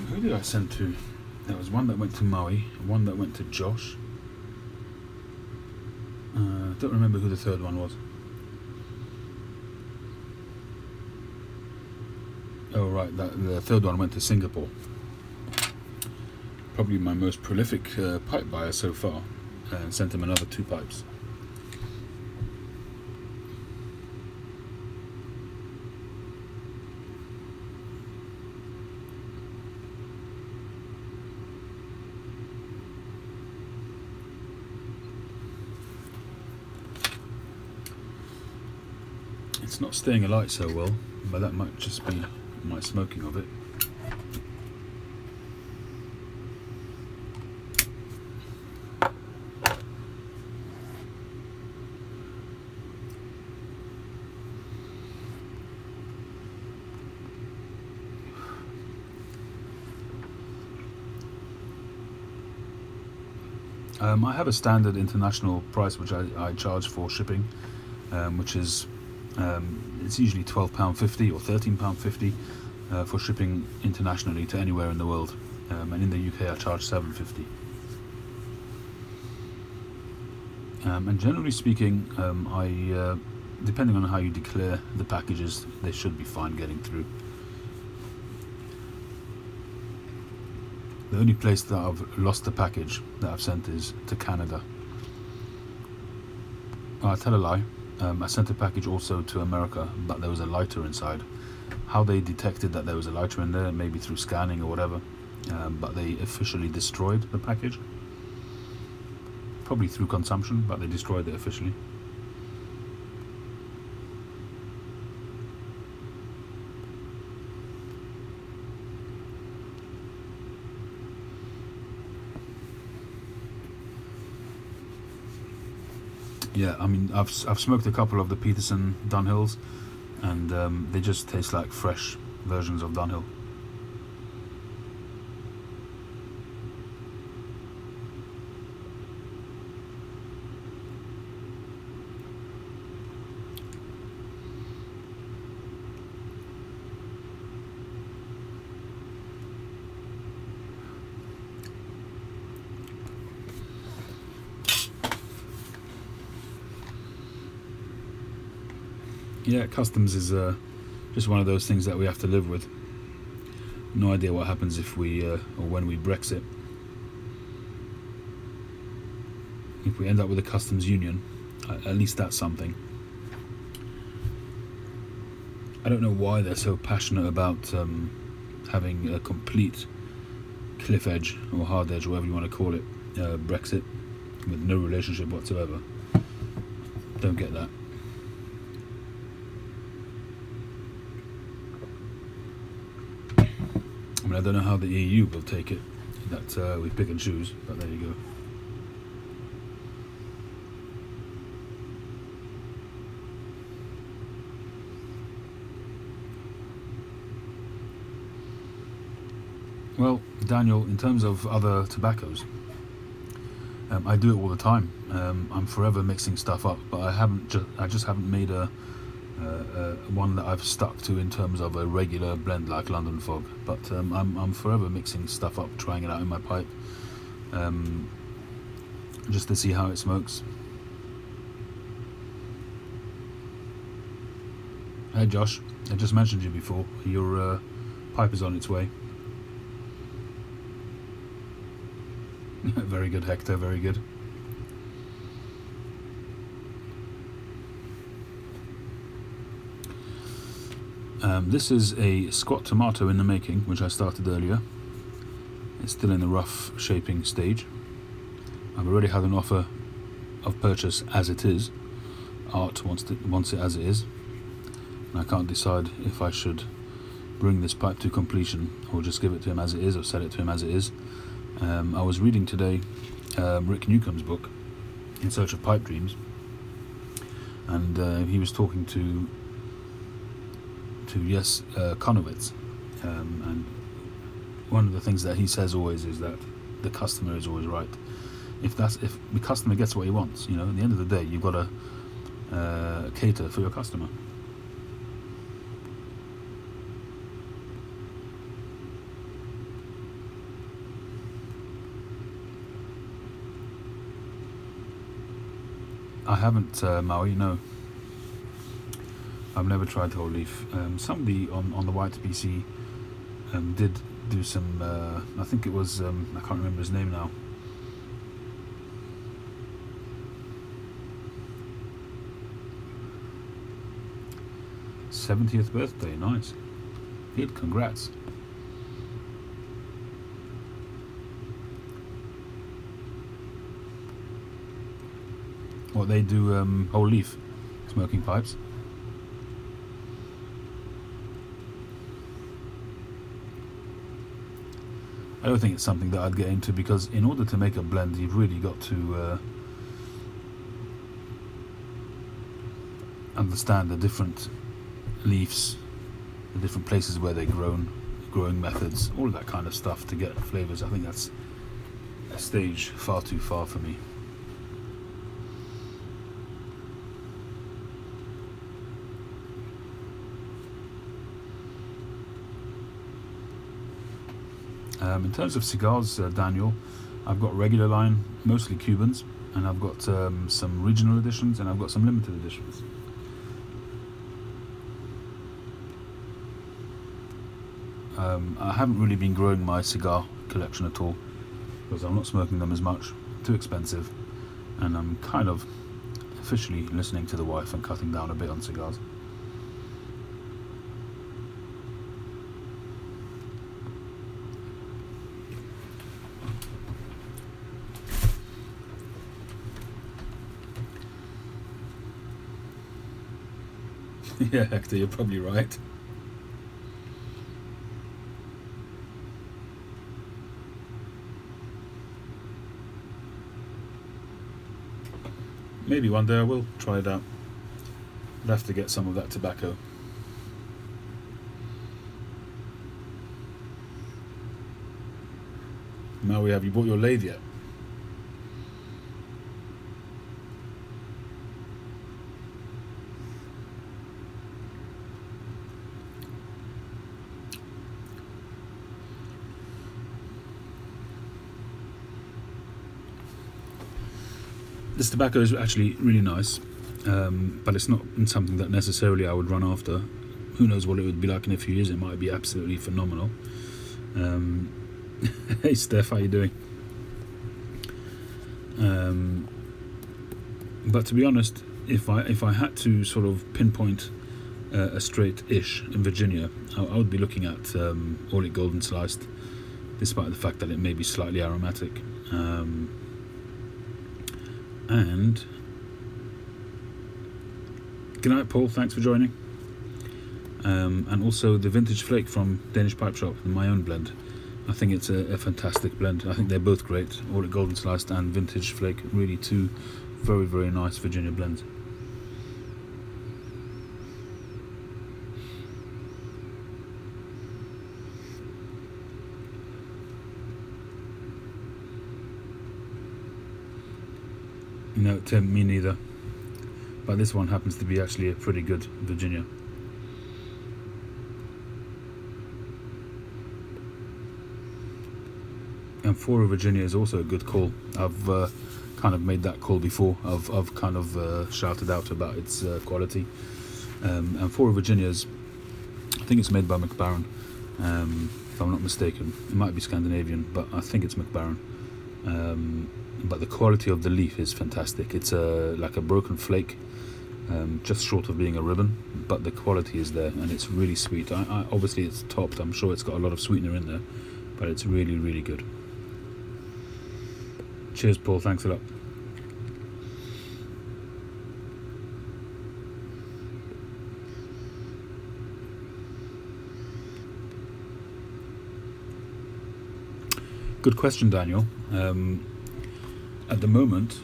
Who did I send to? There was one that went to Maui, one that went to Josh. Don't remember who the third one was. Oh right, the third one went to Singapore. Probably my most prolific pipe buyer so far, and sent him another 2 pipes. It's not staying alight so well, but that might just be my smoking of it. I have a standard international price which I charge for shipping, which is it's usually £12.50 or £13.50 for shipping internationally to anywhere in the world, and in the UK I charge £7.50. And generally speaking, depending on how you declare the packages, they should be fine getting through. The only place that I've lost the package that I've sent is to Canada. Oh, I tell a lie. I sent a package also to America, but there was a lighter inside. How they detected that there was a lighter in there, maybe through scanning or whatever, but they officially destroyed the package. Probably through consumption, but they destroyed it officially. Yeah, I mean, I've smoked a couple of the Peterson Dunhills, and they just taste like fresh versions of Dunhill. Yeah, customs is just one of those things that we have to live with. No idea what happens if we or when we Brexit. If we end up with a customs union, at least that's something. I don't know why they're so passionate about having a complete cliff edge or hard edge, whatever you want to call it, Brexit with no relationship whatsoever. Don't get that. I mean, I don't know how the EU will take it, that we pick and choose, but there you go. Well, Daniel, in terms of other tobaccos, I do it all the time. I'm forever mixing stuff up, but I just haven't made a one that I've stuck to in terms of a regular blend like London Fog. But I'm forever mixing stuff up, trying it out in my pipe, just to see how it smokes. Hey Josh, I just mentioned you before. Your pipe is on its way. Very good, Hector, very good. This is a squat tomato in the making, which I started earlier. It's still in the rough shaping stage. I've already had an offer of purchase as it is. Art wants it as it is. And I can't decide if I should bring this pipe to completion or just give it to him as it is or sell it to him as it is. I was reading today Rick Newcomb's book, In Search of Pipe Dreams, and he was talking to Jess Konowitz, and one of the things that he says always is that the customer is always right. If the customer gets what he wants, at the end of the day, you've got to cater for your customer. I haven't, Maui, no. I've never tried whole leaf. Somebody on the White PC did do some, I think it was, I can't remember his name now. '70th birthday, nice. Good, congrats. What, they do whole leaf smoking pipes? I don't think it's something that I'd get into, because in order to make a blend, you've really got to understand the different leaves, the different places where they're grown, growing methods, all of that kind of stuff to get flavors. I think that's stage far too far for me. In terms of cigars, Daniel, I've got regular line, mostly Cubans, and I've got some regional editions, and I've got some limited editions. I haven't really been growing my cigar collection at all because I'm not smoking them as much, too expensive, and I'm kind of officially listening to the wife and cutting down a bit on cigars. Yeah, Hector, you're probably right. Maybe one day I will try it out. I'll have to get some of that tobacco. Maui, have you bought your lathe yet? This tobacco is actually really nice, but it's not something that necessarily I would run after. Who knows what it would be like in a few years? It might be absolutely phenomenal. Hey Steph, how you doing? But to be honest, if I had to sort of pinpoint a straight-ish in Virginia, I would be looking at Orlik Golden Sliced, despite the fact that it may be slightly aromatic. And good night, Paul. Thanks for joining. And also the Vintage Flake from Danish Pipe Shop, my own blend. I think it's a fantastic blend. I think they're both great. Orlik Golden Sliced and Vintage Flake, really two very, very nice Virginia blends. No, Tim, me neither. But this one happens to be actually a pretty good Virginia. And Fora Virginia is also a good call. I've kind of made that call before. I've kind of shouted out about its quality. And Fora Virginia's, I think it's made by McBaron, if I'm not mistaken. It might be Scandinavian, but I think it's McBaron. But the quality of the leaf is fantastic. It's like a broken flake, just short of being a ribbon, but the quality is there and it's really sweet. Obviously it's topped, I'm sure it's got a lot of sweetener in there, but it's really, really good. Cheers, Paul, thanks a lot. Good question, Daniel. At the moment,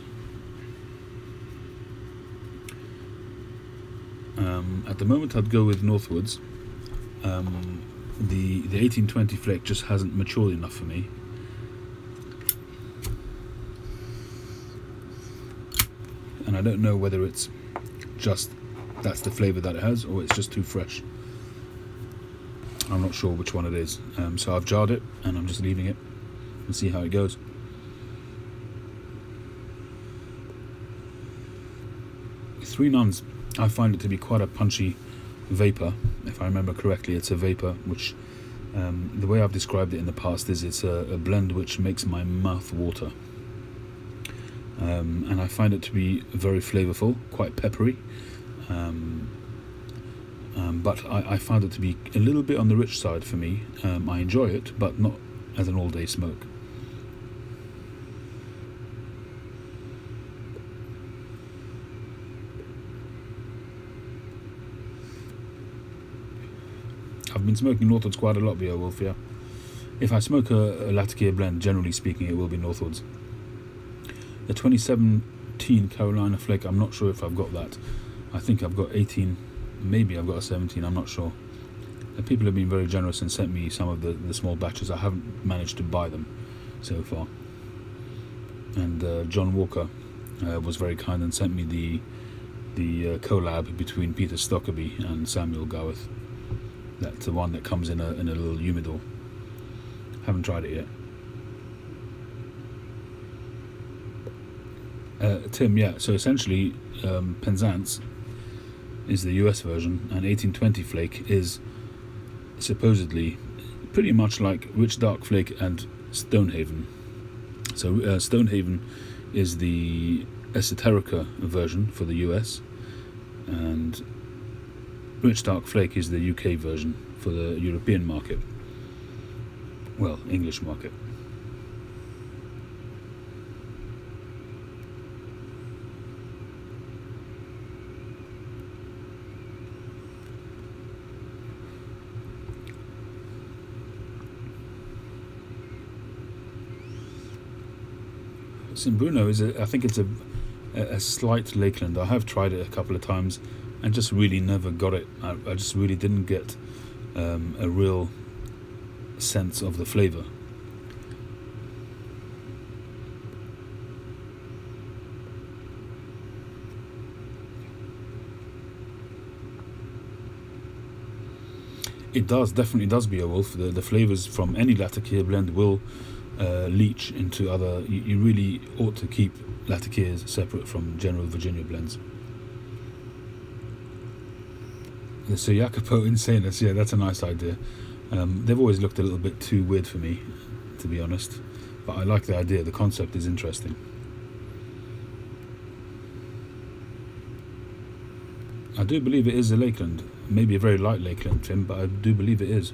I'd go with Northwoods. The 1820 flake just hasn't matured enough for me. And I don't know whether it's just that's the flavour that it has, or it's just too fresh. I'm not sure which one it is. So I've jarred it, and I'm just leaving it and see how it goes. Three Nuns, I find it to be quite a punchy vapor. If I remember correctly, it's a vapor which, the way I've described it in the past is it's a blend which makes my mouth water. And I find it to be very flavourful, quite peppery. But I find it to be a little bit on the rich side for me. I enjoy it, but not as an all-day smoke. I've been smoking Northwoods quite a lot, Beowulf, yeah. If I smoke a Latakia blend, generally speaking, it will be Northwoods. The 2017 Carolina Flake, I'm not sure if I've got that. I think I've got 18, maybe I've got a 17, I'm not sure. The people have been very generous and sent me some of the small batches. I haven't managed to buy them so far. and John Walker was very kind and sent me the collab between Peter Stockaby and Samuel Gawith. That's the one that comes in a little humidor. Haven't tried it yet. Tim, yeah. So essentially, Penzance is the US version, and 1820 Flake is supposedly pretty much like Rich Dark Flake and Stonehaven. So Stonehaven is the Esoterica version for the US, and Rich Dark Flake is the UK version for the European market. Well, English market. Bruno is I think it's a slight Lakeland. I have tried it a couple of times and just really never got it. I just really didn't get a real sense of the flavour. It definitely does Beowulf. The flavours from any Latakia blend will leach into other. You really ought to keep Latakias separate from general Virginia blends. So Jacopo Insanus, yeah, that's a nice idea. They've always looked a little bit too weird for me, to be honest, but I like the idea. The concept is interesting. I do believe it is a Lakeland, maybe a very light Lakeland, Tim, but I do believe it is.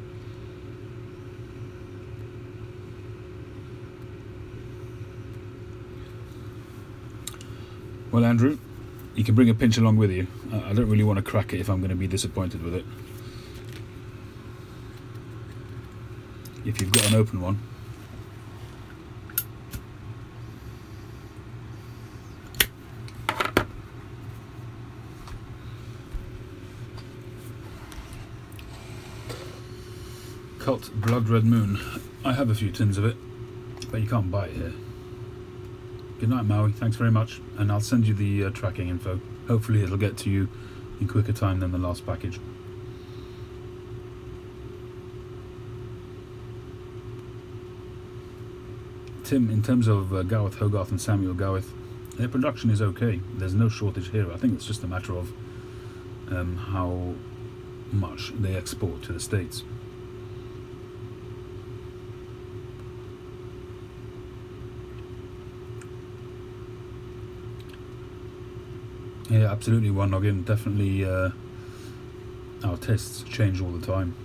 Well, Andrew, you can bring a pinch along with you. I don't really want to crack it if I'm going to be disappointed with it. If you've got an open one. Cult Blood Red Moon. I have a few tins of it, but you can't buy it here. Good night, Maui. Thanks very much, and I'll send you the tracking info. Hopefully it'll get to you in quicker time than the last package. Tim, in terms of Gawith Hogarth and Samuel Gawith, their production is okay. There's no shortage here. I think it's just a matter of how much they export to the States. Yeah, absolutely, One Noggin. Definitely, our tastes change all the time.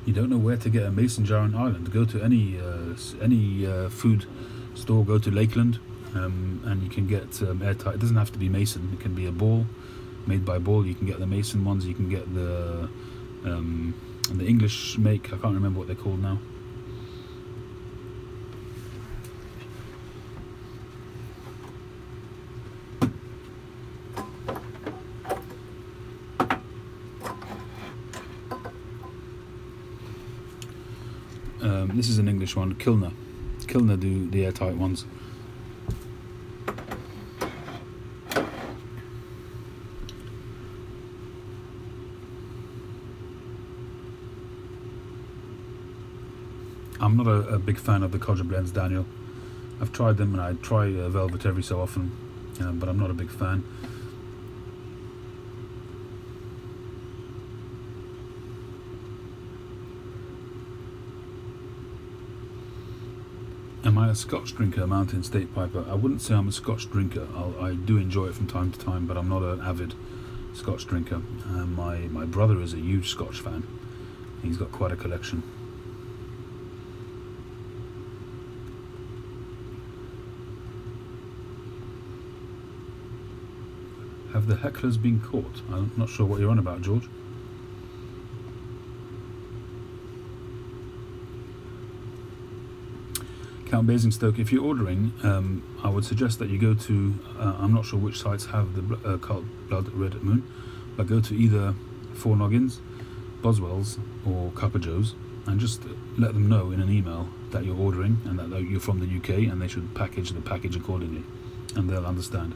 You don't know where to get a mason jar on Ireland. Go to any food store. Go to Lakeland, and you can get airtight. It doesn't have to be mason. It can be a ball. Made by Ball. You can get the mason ones. You can get the English make. I can't remember what they're called now. This is an English one. Kilner do the airtight ones. I'm not a big fan of the Codger blends, Daniel. I've tried them, and I try Velvet every so often, but I'm not a big fan. Am I a Scotch drinker, Mountain State Piper? I wouldn't say I'm a Scotch drinker. I do enjoy it from time to time, but I'm not an avid Scotch drinker. My brother is a huge Scotch fan. He's got quite a collection. Have the hecklers been caught? I'm not sure what you're on about, George. Count Basingstoke, if you're ordering, I would suggest that you go to, I'm not sure which sites have the Cult Blood Red Moon, but go to either Four Noggins, Boswell's, or Cuppa Joe's, and just let them know in an email that you're ordering and that you're from the UK, and they should package the package accordingly, and they'll understand.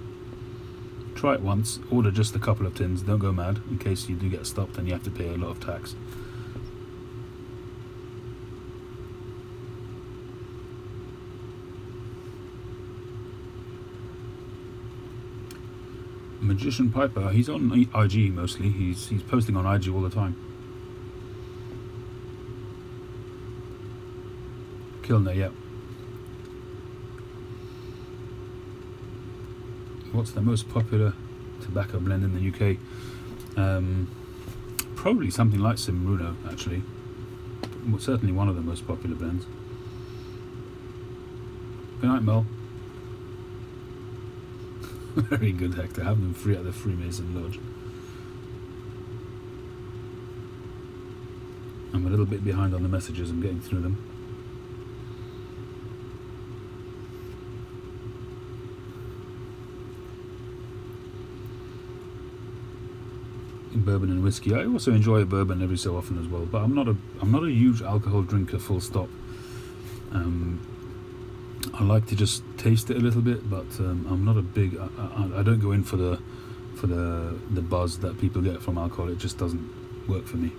Try it once, order just a couple of tins, don't go mad, in case you do get stopped and you have to pay a lot of tax. Magician Piper, he's on IG mostly. He's posting on IG all the time. Kilner, yeah. What's the most popular tobacco blend in the UK? Probably something like Simruno, actually. Well, certainly one of the most popular blends. Good night, Mel. Very good, Hector. Have them free at the Freemason Lodge. I'm a little bit behind on the messages. I'm getting through them. Bourbon and whiskey. I also enjoy a bourbon every so often as well, but I'm not a huge alcohol drinker. Full stop. I like to just taste it a little bit, but I'm not a big. I don't go in for the buzz that people get from alcohol. It just doesn't work for me.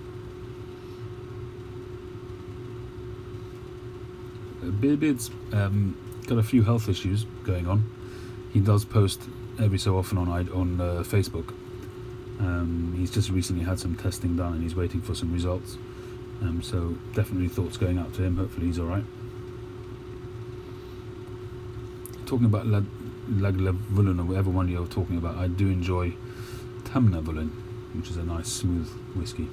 Beardbeard's got a few health issues going on. He does post every so often on Facebook. He's just recently had some testing done and he's waiting for some results. So definitely thoughts going out to him. Hopefully he's alright. Talking about Lagavulin or whatever one you're talking about, I do enjoy Tamnavulin, which is a nice smooth whiskey.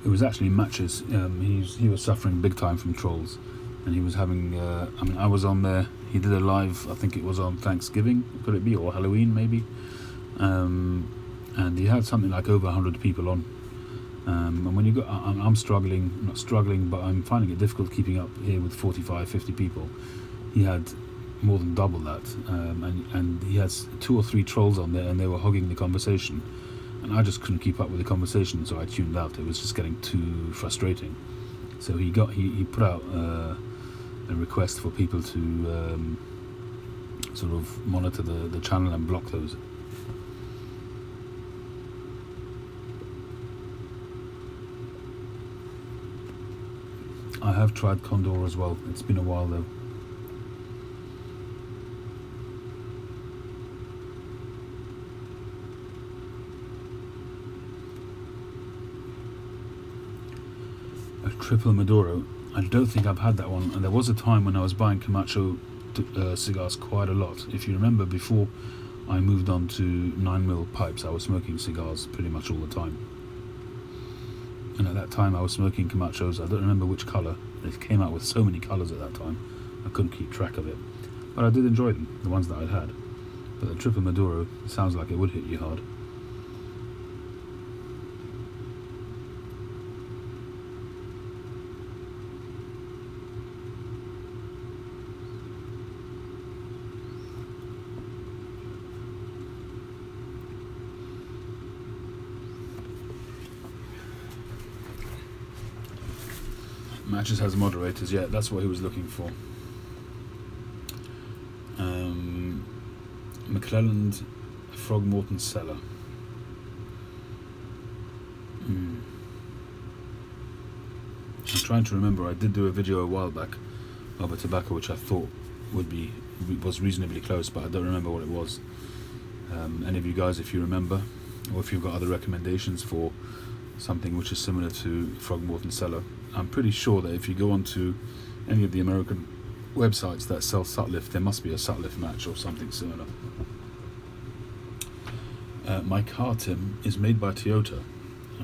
It was actually Matches. He was suffering big time from trolls, and he was having. I was on there. He did a live. I think it was on Thanksgiving. Could it be, or Halloween maybe? And he had something like over 100 people on. And when you got, I'm struggling, not struggling, but I'm finding it difficult keeping up here with 45, 50 people. He had more than double that, and he has 2 or 3 trolls on there, and they were hogging the conversation. And I just couldn't keep up with the conversation, so I tuned out. It was just getting too frustrating. So he put out a request for people to sort of monitor the channel and block those. I have tried Condor as well. It's been a while though. Triple Maduro. I don't think I've had that one, and there was a time when I was buying Camacho cigars quite a lot. If you remember, before I moved on to 9mm pipes, I was smoking cigars pretty much all the time. And at that time I was smoking Camachos. I don't remember which colour. They came out with so many colours at that time, I couldn't keep track of it. But I did enjoy them, the ones that I'd had. But the Triple Maduro sounds like it would hit you hard. Matches has moderators, yeah, that's what he was looking for. McClelland Frogmorton Cellar. I'm trying to remember, I did do a video a while back of a tobacco which I thought was reasonably close, but I don't remember what it was. Any of you guys, if you remember, or if you've got other recommendations for something which is similar to Frogmorton Cellar. I'm pretty sure that if you go onto any of the American websites that sell Sutliff, there must be a Sutliff match or something similar. My car, Tim, is made by Toyota.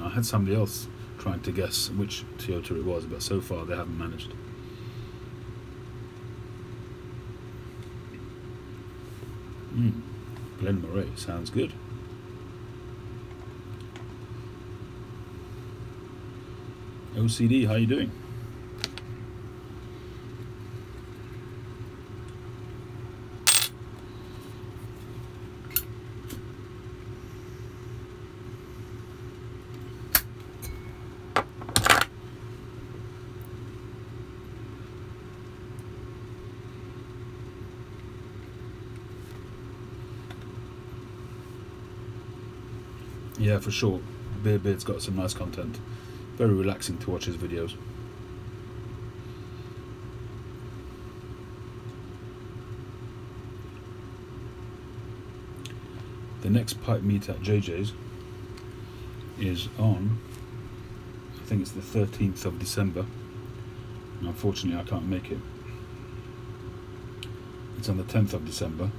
I had somebody else trying to guess which Toyota it was, but so far they haven't managed. Glen Moray sounds good. OCD, how you doing? Yeah, for sure. Beard's got some nice content. Very relaxing to watch his videos. The next pipe meet at JJ's is on, I think it's the 13th of December. And unfortunately, I can't make it. It's on the 10th of December,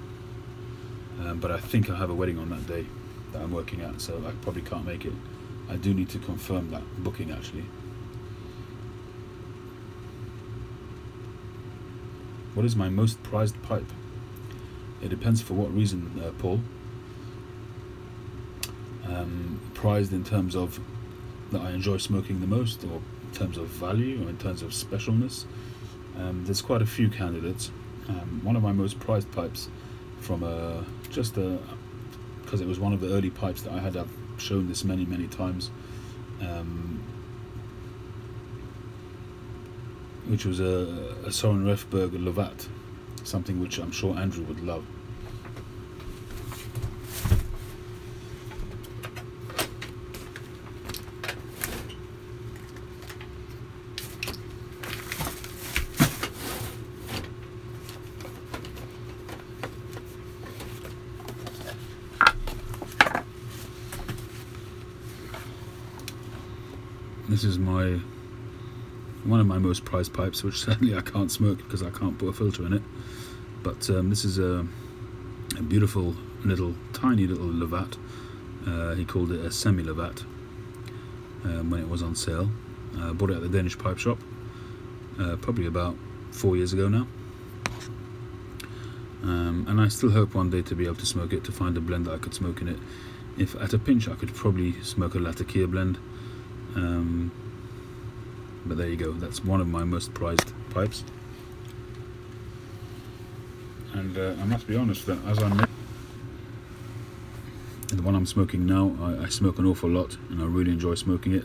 but I think I have a wedding on that day that I'm working at, so I probably can't make it. I do need to confirm that booking actually. What is my most prized pipe? It depends for what reason, Paul. Prized in terms of that I enjoy smoking the most, or in terms of value, or in terms of specialness. There's quite a few candidates. One of my most prized pipes from because it was one of the early pipes that I had. I've shown this many times, which was a Soren Refberg Lovat, something which I'm sure Andrew would love. This is one of my most prized pipes, which sadly I can't smoke because I can't put a filter in it. But this is a beautiful tiny little Lovat. He called it a semi-Lovat when it was on sale. Bought it at the Danish Pipe Shop probably about 4 years ago now. And I still hope one day to be able to smoke it, to find a blend that I could smoke in it. If at a pinch I could probably smoke a Latakia blend. But there you go, that's one of my most prized pipes. And I must be honest that as I'm the one I'm smoking now, I smoke an awful lot and I really enjoy smoking it.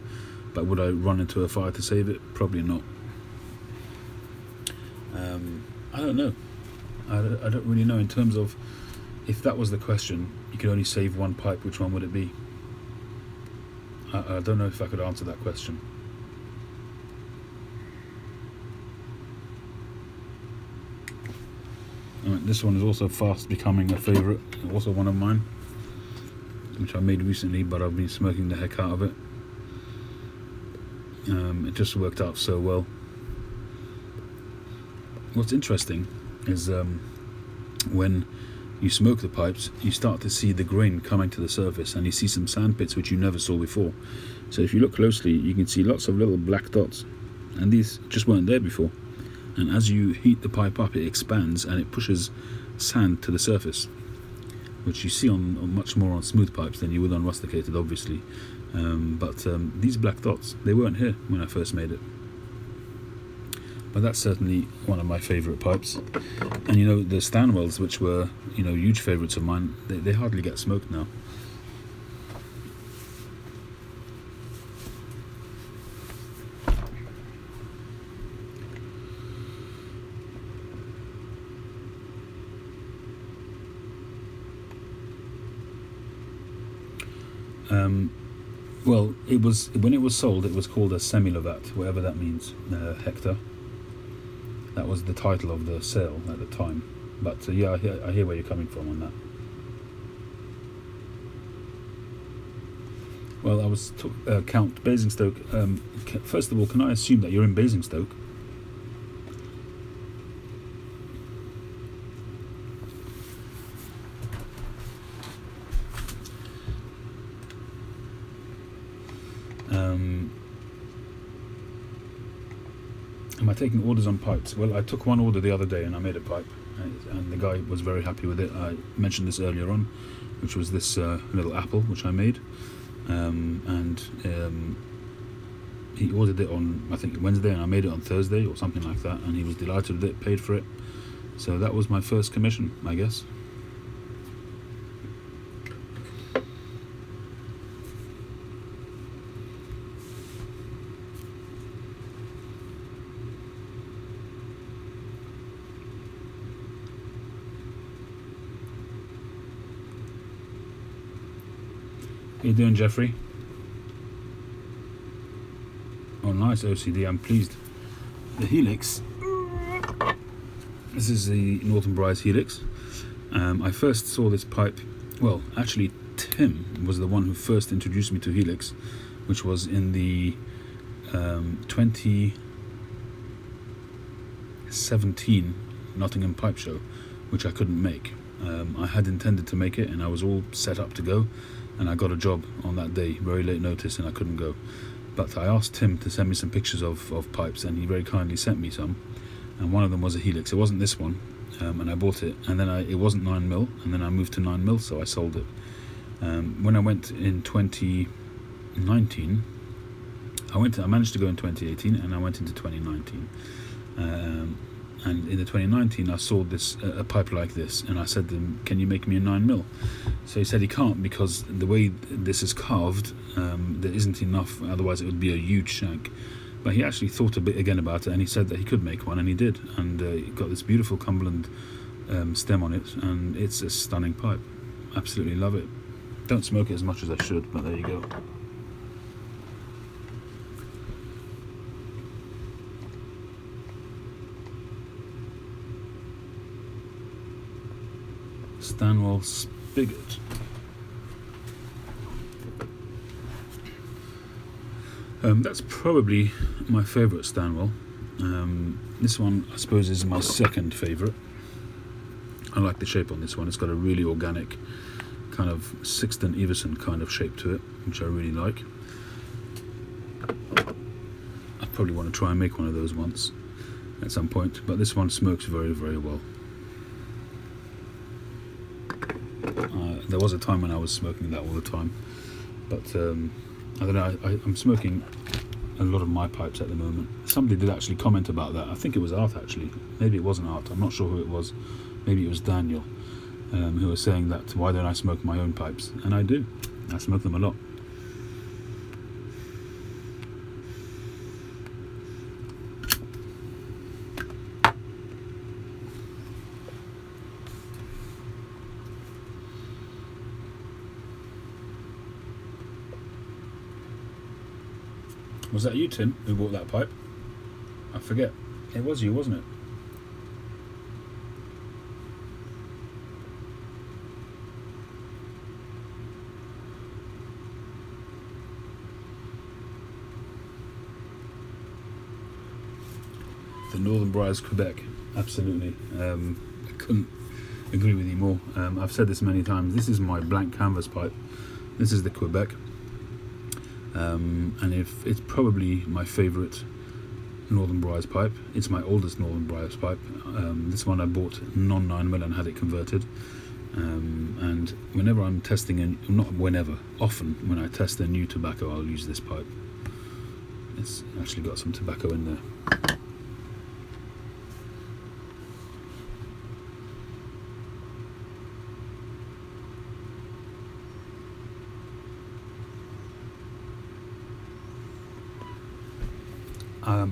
But would I run into a fire to save it? Probably not. I don't know. I don't really know in terms of, if that was the question, you could only save one pipe, which one would it be? I don't know if I could answer that question. This one is also fast becoming a favourite, also one of mine, which I made recently, but I've been smoking the heck out of it. It just worked out so well. What's interesting is when you smoke the pipes, you start to see the grain coming to the surface, and you see some sand pits which you never saw before. So if you look closely, you can see lots of little black dots, and these just weren't there before. And as you heat the pipe up, it expands and it pushes sand to the surface, which you see on much more on smooth pipes than you would on rusticated, obviously. But these black dots, they weren't here when I first made it. But that's certainly one of my favourite pipes. And you know, the Stanwells, which were, you know, huge favourites of mine, they hardly get smoked now. Well, it was, when it was sold, it was called a semi-Lovat, whatever that means, hectare. That was the title of the sale at the time. But yeah, I hear where you're coming from on that. Well, I was Count Basingstoke. First of all, can I assume that you're in Basingstoke? Am I taking orders on pipes? Well, I took one order the other day and I made a pipe. and the guy was very happy with it. I mentioned this earlier on, which was this little apple which I made, and he ordered it on, I think, Wednesday, and I made it on Thursday or something like that, and he was delighted with it, paid for it. So that was my first commission, I guess. How you doing, Jeffrey? Oh, nice OCD, I'm pleased. The Helix. This is the Northern Briars Helix. I first saw this pipe, well, actually Tim was the one who first introduced me to Helix, which was in the 2017 Nottingham Pipe Show, which I couldn't make. I had intended to make it and I was all set up to go, and I got a job on that day, very late notice, and I couldn't go. But I asked Tim to send me some pictures of pipes, and he very kindly sent me some, and one of them was a Helix. It wasn't this one, and I bought it, and then it wasn't 9mm, and then I moved to 9mm, so I sold it. When I went in 2019, I managed to go in 2018, and I went into 2019. And in the 2019, I saw this a pipe like this, and I said to him, "Can you make me a 9mm?" So he said he can't, because the way this is carved, there isn't enough. Otherwise, it would be a huge shank. But he actually thought a bit again about it, and he said that he could make one, and he did. And he got this beautiful Cumberland stem on it, and it's a stunning pipe. Absolutely love it. Don't smoke it as much as I should, but there you go. Stanwell Spigot. That's probably my favourite Stanwell. This one, I suppose, is my second favourite. I like the shape on this one. It's got a really organic kind of Sixton Everson kind of shape to it, which I really like. I probably want to try and make one of those once at some point, but this one smokes very, very well. There was a time when I was smoking that all the time, but I don't know, I'm smoking a lot of my pipes at the moment. Somebody did actually comment about that. I think it was Art, actually. Maybe it wasn't Art, I'm not sure who it was. Maybe it was Daniel, who was saying that, why don't I smoke my own pipes? And I do. I smoke them a lot. Was that you, Tim, who bought that pipe? I forget. It was you, wasn't it? The Northern Briars, Quebec. Absolutely. I couldn't agree with you more. I've said this many times. This is my blank canvas pipe. This is the Quebec. And if it's probably my favourite Northern Briars pipe. It's my oldest Northern Briars pipe. This one I bought non-9mm and had it converted. And whenever I'm testing, often when I test a new tobacco, I'll use this pipe. It's actually got some tobacco in there.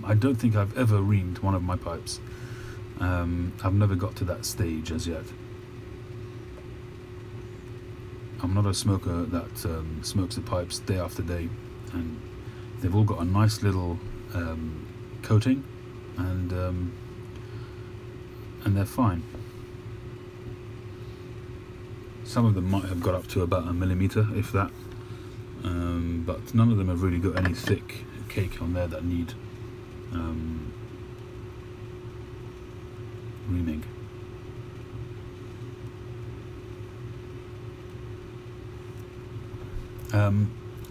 I don't think I've ever reamed one of my pipes. I've never got to that stage as yet. I'm not a smoker that smokes the pipes day after day, and they've all got a nice little coating, and they're fine. Some of them might have got up to about 1 millimeter, if that, but none of them have really got any thick cake on there that need reaming.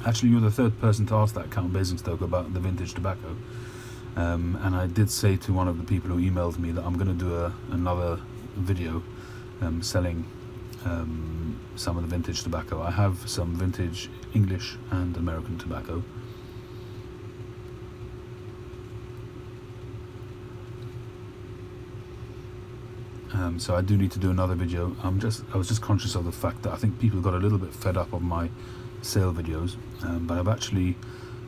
Actually, you're the third person to ask that, Count Basingstoke, about the vintage tobacco. And I did say to one of the people who emailed me that I'm going to do another video selling some of the vintage tobacco. I have some vintage English and American tobacco. So I do need to do another video. I was just conscious of the fact that I think people got a little bit fed up of my sale videos, but I've actually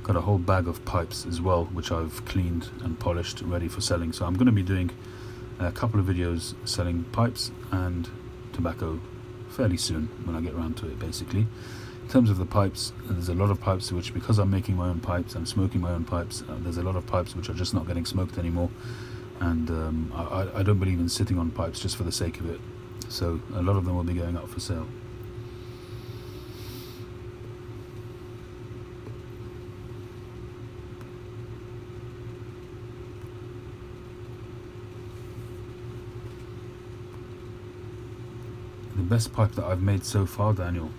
got a whole bag of pipes as well, which I've cleaned and polished, ready for selling. So I'm going to be doing a couple of videos selling pipes and tobacco fairly soon when I get around to it. Basically, in terms of the pipes, there's a lot of pipes which, because I'm making my own pipes, I'm smoking my own pipes, there's a lot of pipes which are just not getting smoked anymore, and I don't believe in sitting on pipes just for the sake of it. So a lot of them will be going up for sale. The best pipe that I've made so far, Daniel,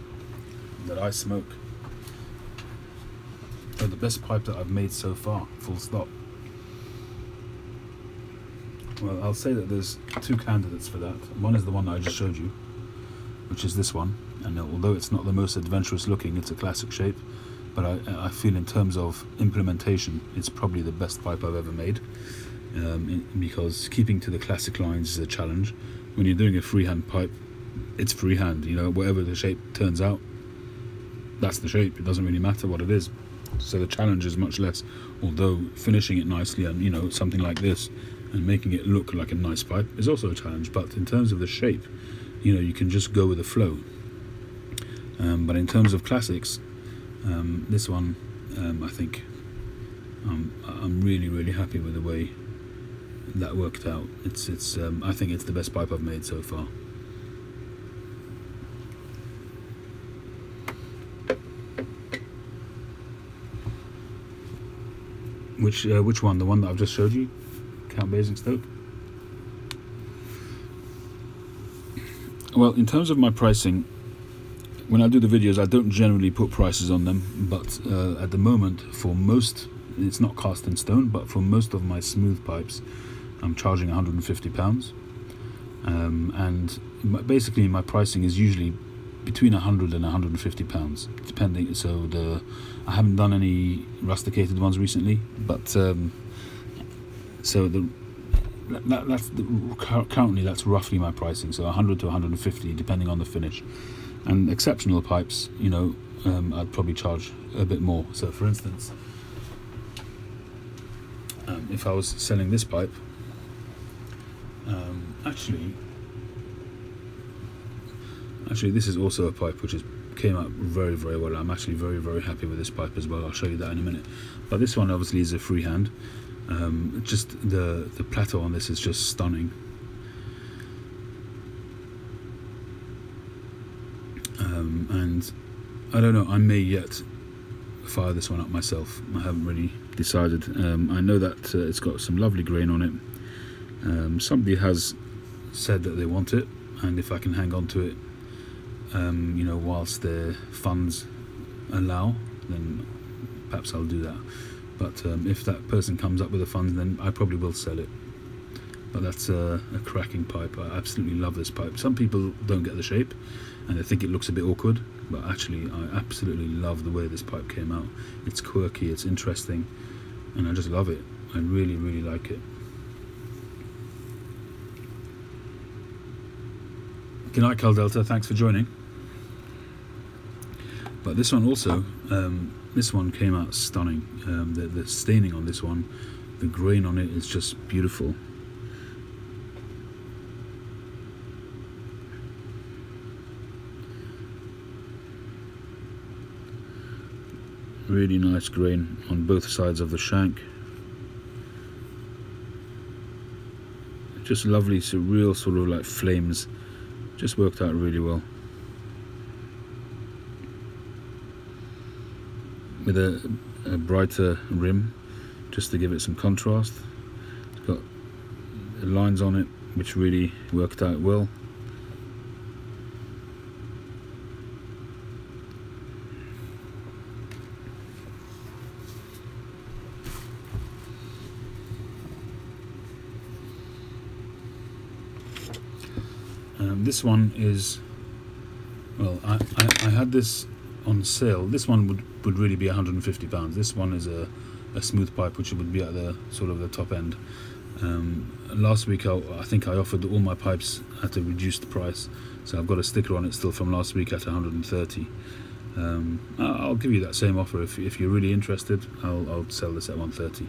that I smoke. Oh, the best pipe that I've made so far, full stop. Well, I'll say that there's two candidates for that. One is the one that I just showed you, which is this one. And although it's not the most adventurous looking, it's a classic shape. But I feel in terms of implementation, it's probably the best pipe I've ever made. Because keeping to the classic lines is a challenge. When you're doing a freehand pipe, it's freehand, you know, whatever the shape turns out, that's the shape. It doesn't really matter what it is. So the challenge is much less, although finishing it nicely and, you know, something like this and making it look like a nice pipe is also a challenge. But in terms of the shape, you know, you can just go with the flow. But in terms of classics, this one, I think I'm really happy with the way that worked out. It's I think it's the best pipe I've made so far. Which one? The one that I've just showed you, Count Basingstoke? Well, in terms of my pricing, when I do the videos, I don't generally put prices on them, but at the moment, for most, it's not cast in stone, but for most of my smooth pipes, I'm charging £150. And basically my pricing is usually between £100 and £150, depending. So I haven't done any rusticated ones recently, but currently that's roughly my pricing. So 100 to 150, depending on the finish. And exceptional pipes, you know, I'd probably charge a bit more. So for instance, if I was selling this pipe, actually this is also a pipe which came out very well. I'm actually very happy with this pipe as well. I'll show you that in a minute. But this one obviously is a freehand. Just the plateau on this is just stunning. And I don't know, I may yet fire this one up myself. I haven't really decided. I know that it's got some lovely grain on it. Somebody has said that they want it, and if I can hang on to it, you know, whilst their funds allow, then perhaps I'll do that. But if that person comes up with the funds, then I probably will sell it. But that's a cracking pipe. I absolutely love this pipe. Some people don't get the shape and they think it looks a bit awkward, but actually I absolutely love the way this pipe came out. It's quirky, it's interesting, and I just love it. I really like it. Good night, Cal Delta, thanks for joining. But this one also, this one came out stunning. The staining on this one, the grain on it is just beautiful. Really nice grain on both sides of the shank. Just lovely, surreal sort of like flames. Just worked out really well. With a brighter rim, just to give it some contrast. It's got lines on it which really worked out well. This one is, well, I had this on sale. This one would really be £150. This one is a smooth pipe, which would be at the sort of the top end. Last week I think I offered all my pipes at a reduced price, so I've got a sticker on it still from last week at 130. I'll give you that same offer if you're really interested. I'll sell this at 130.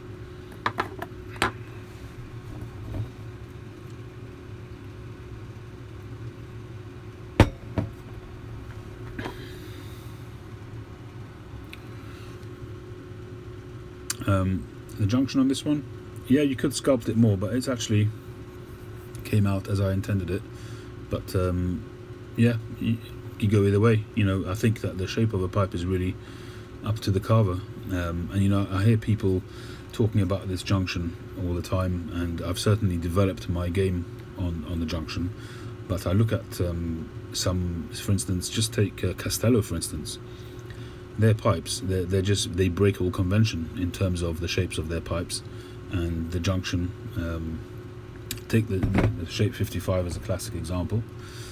The junction on this one, yeah, you could sculpt it more, but it's actually came out as I intended it. But yeah, you go either way. I think that the shape of a pipe is really up to the carver. And I hear people talking about this junction all the time, and I've certainly developed my game on the junction. But I look at some, for instance, just take Castello for instance. Their pipes, they break all convention in terms of the shapes of their pipes, and the junction. Take the shape 55 as a classic example.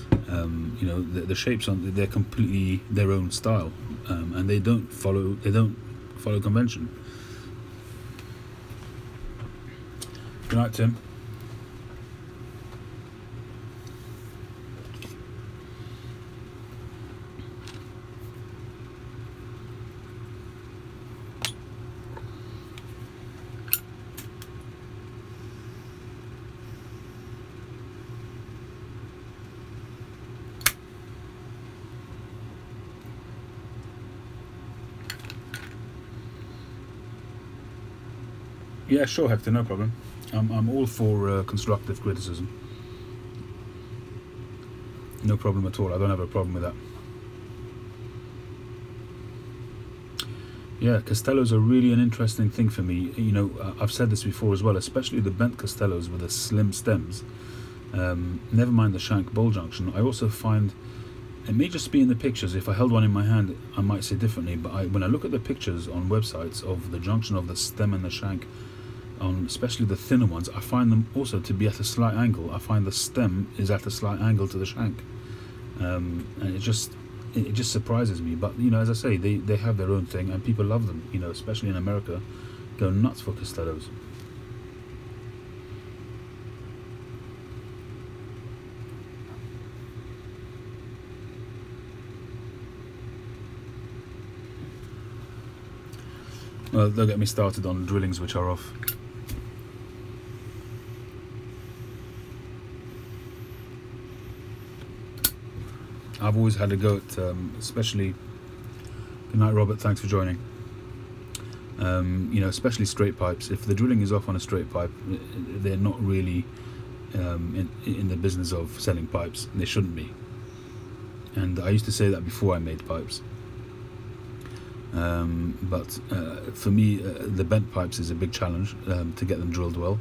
The shapes they're completely their own style, and they don't follow convention. Good night, Tim. Yeah, sure, Hector, no problem. I'm all for constructive criticism. No problem at all. I don't have a problem with that. Yeah, Castellos are really an interesting thing for me. I've said this before as well, especially the bent Castellos with the slim stems. Never mind the shank bowl junction. I also find, it may just be in the pictures, if I held one in my hand I might say differently, but when I look at the pictures on websites of the junction of the stem and the shank, on especially the thinner ones, I find them also to be at a slight angle. I find the stem is at a slight angle to the shank, and it just surprises me. But as I say, they have their own thing, and people love them. Especially in America, go nuts for Castellos. Well, they'll get me started on drillings which are off. I've always had a go at, especially. Good night, Robert. Thanks for joining. Especially straight pipes. If the drilling is off on a straight pipe, they're not really in the business of selling pipes. They shouldn't be. And I used to say that before I made pipes. But for me, the bent pipes is a big challenge to get them drilled well,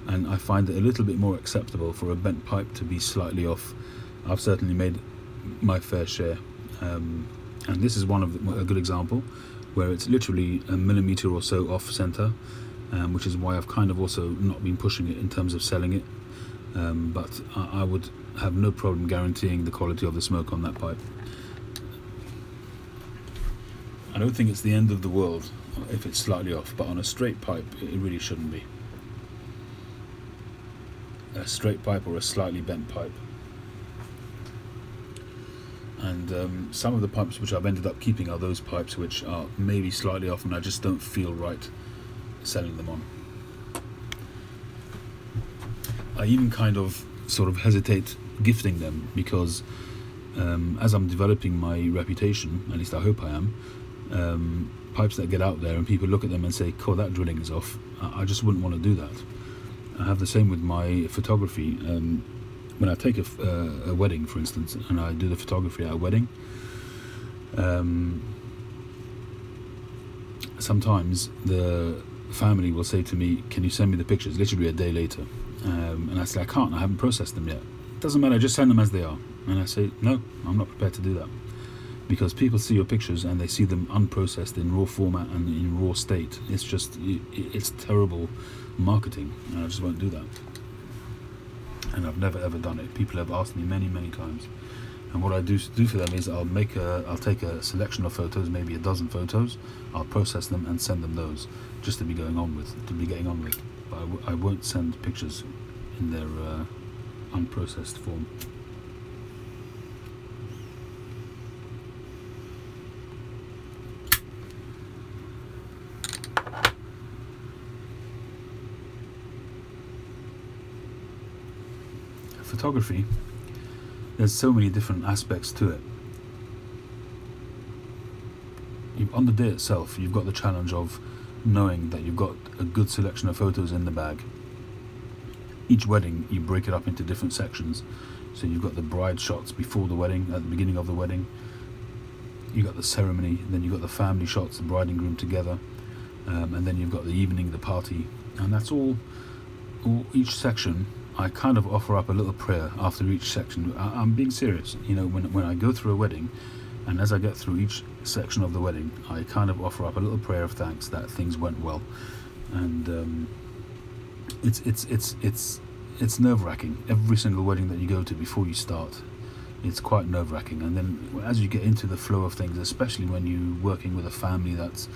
and I find it a little bit more acceptable for a bent pipe to be slightly off. I've certainly made my fair share, and this is a good example where it's literally a millimetre or so off centre, which is why I've kind of also not been pushing it in terms of selling it, but I would have no problem guaranteeing the quality of the smoke on that pipe. I don't think it's the end of the world if it's slightly off, but on a straight pipe it really shouldn't be. A straight pipe or a slightly bent pipe. And some of the pipes which I've ended up keeping are those pipes which are maybe slightly off and I just don't feel right selling them on. I even kind of sort of hesitate gifting them because as I'm developing my reputation, at least I hope I am, pipes that get out there and people look at them and say, "Cool, that drilling is off," I just wouldn't want to do that. I have the same with my photography. When I take a wedding, for instance, and I do the photography at a wedding, sometimes the family will say to me, "Can you send me the pictures?" Literally a day later, and I say, "I can't, I haven't processed them yet." Doesn't matter, just send them as they are. And I say, "No, I'm not prepared to do that," because people see your pictures and they see them unprocessed in raw format and in raw state. It's just, it's terrible marketing, and I just won't do that. and I've never ever done it. People have asked me many times, and what I do for them is I'll take a selection of photos, maybe a dozen photos. I'll process them and send them those, just to be getting on with. But I won't send pictures in their unprocessed form. Photography, there's so many different aspects to it. On the day itself, you've got the challenge of knowing that you've got a good selection of photos in the bag. Each wedding, you break it up into different sections. So you've got the bride shots before the wedding, at the beginning of the wedding. You've got the ceremony, then you've got the family shots, the bride and groom together, and then you've got the evening, the party, and that's all each section. I kind of offer up a little prayer after each section. I'm being serious. When I go through a wedding, and as I get through each section of the wedding, I kind of offer up a little prayer of thanks that things went well. And it's nerve-wracking. Every single wedding that you go to before you start, it's quite nerve-wracking. And then as you get into the flow of things, especially when you're working with a family that's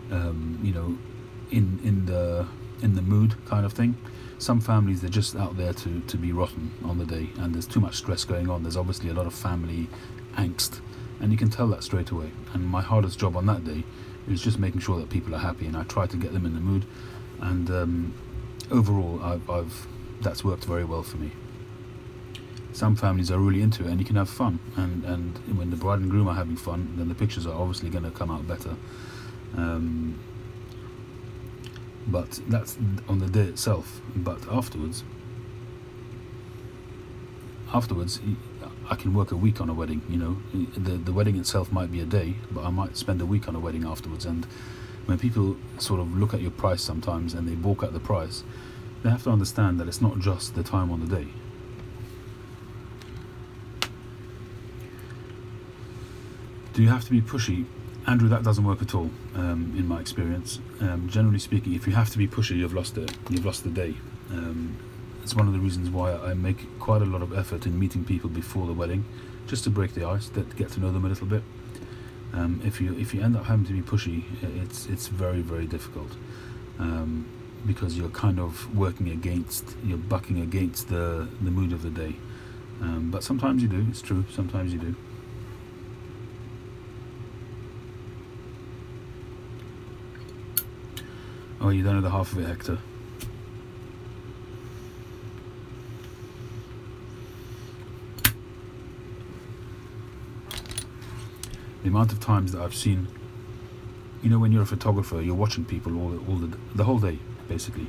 in the mood kind of thing. Some families, they're just out there to be rotten on the day, and there's too much stress going on. There's obviously a lot of family angst, and you can tell that straight away. And my hardest job on that day is just making sure that people are happy, and I try to get them in the mood. And overall, that's worked very well for me. Some families are really into it, and you can have fun. And when the bride and groom are having fun, then the pictures are obviously going to come out better. But that's on the day itself. But afterwards, I can work a week on a wedding. The wedding itself might be a day, but I might spend a week on a wedding afterwards. And when people sort of look at your price sometimes and they balk at the price, they have to understand that it's not just the time on the day. Do you have to be pushy? Andrew, that doesn't work at all, in my experience. Generally speaking, if you have to be pushy, you've lost the day. It's one of the reasons why I make quite a lot of effort in meeting people before the wedding, just to break the ice, to get to know them a little bit. If you end up having to be pushy, it's very, very difficult, because you're kind of you're bucking against the mood of the day. But sometimes you do. It's true. Sometimes you do. Oh, you don't know the half of it, Hector. The amount of times that I've seen, when you're a photographer, you're watching people the whole day, basically.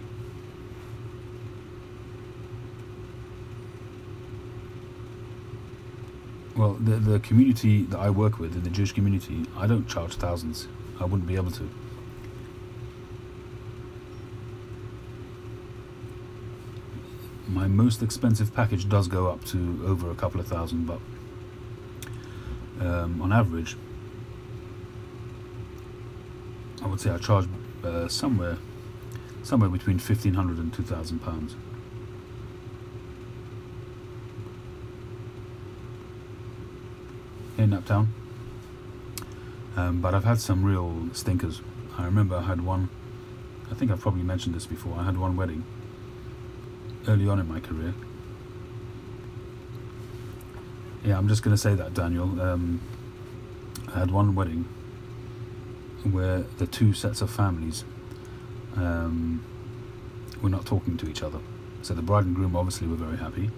Well, the community that I work with, in the Jewish community, I don't charge thousands. I wouldn't be able to. My most expensive package does go up to over a couple of thousand, but on average, I would say I charge somewhere between £1,500 and £2,000 in Naptown. But I've had some real stinkers. I remember I had one. I think I've probably mentioned this before. I had one wedding early on in my career. Yeah, I'm just going to say that, Daniel. I had one wedding where the two sets of families were not talking to each other. So the bride and groom obviously were very happy,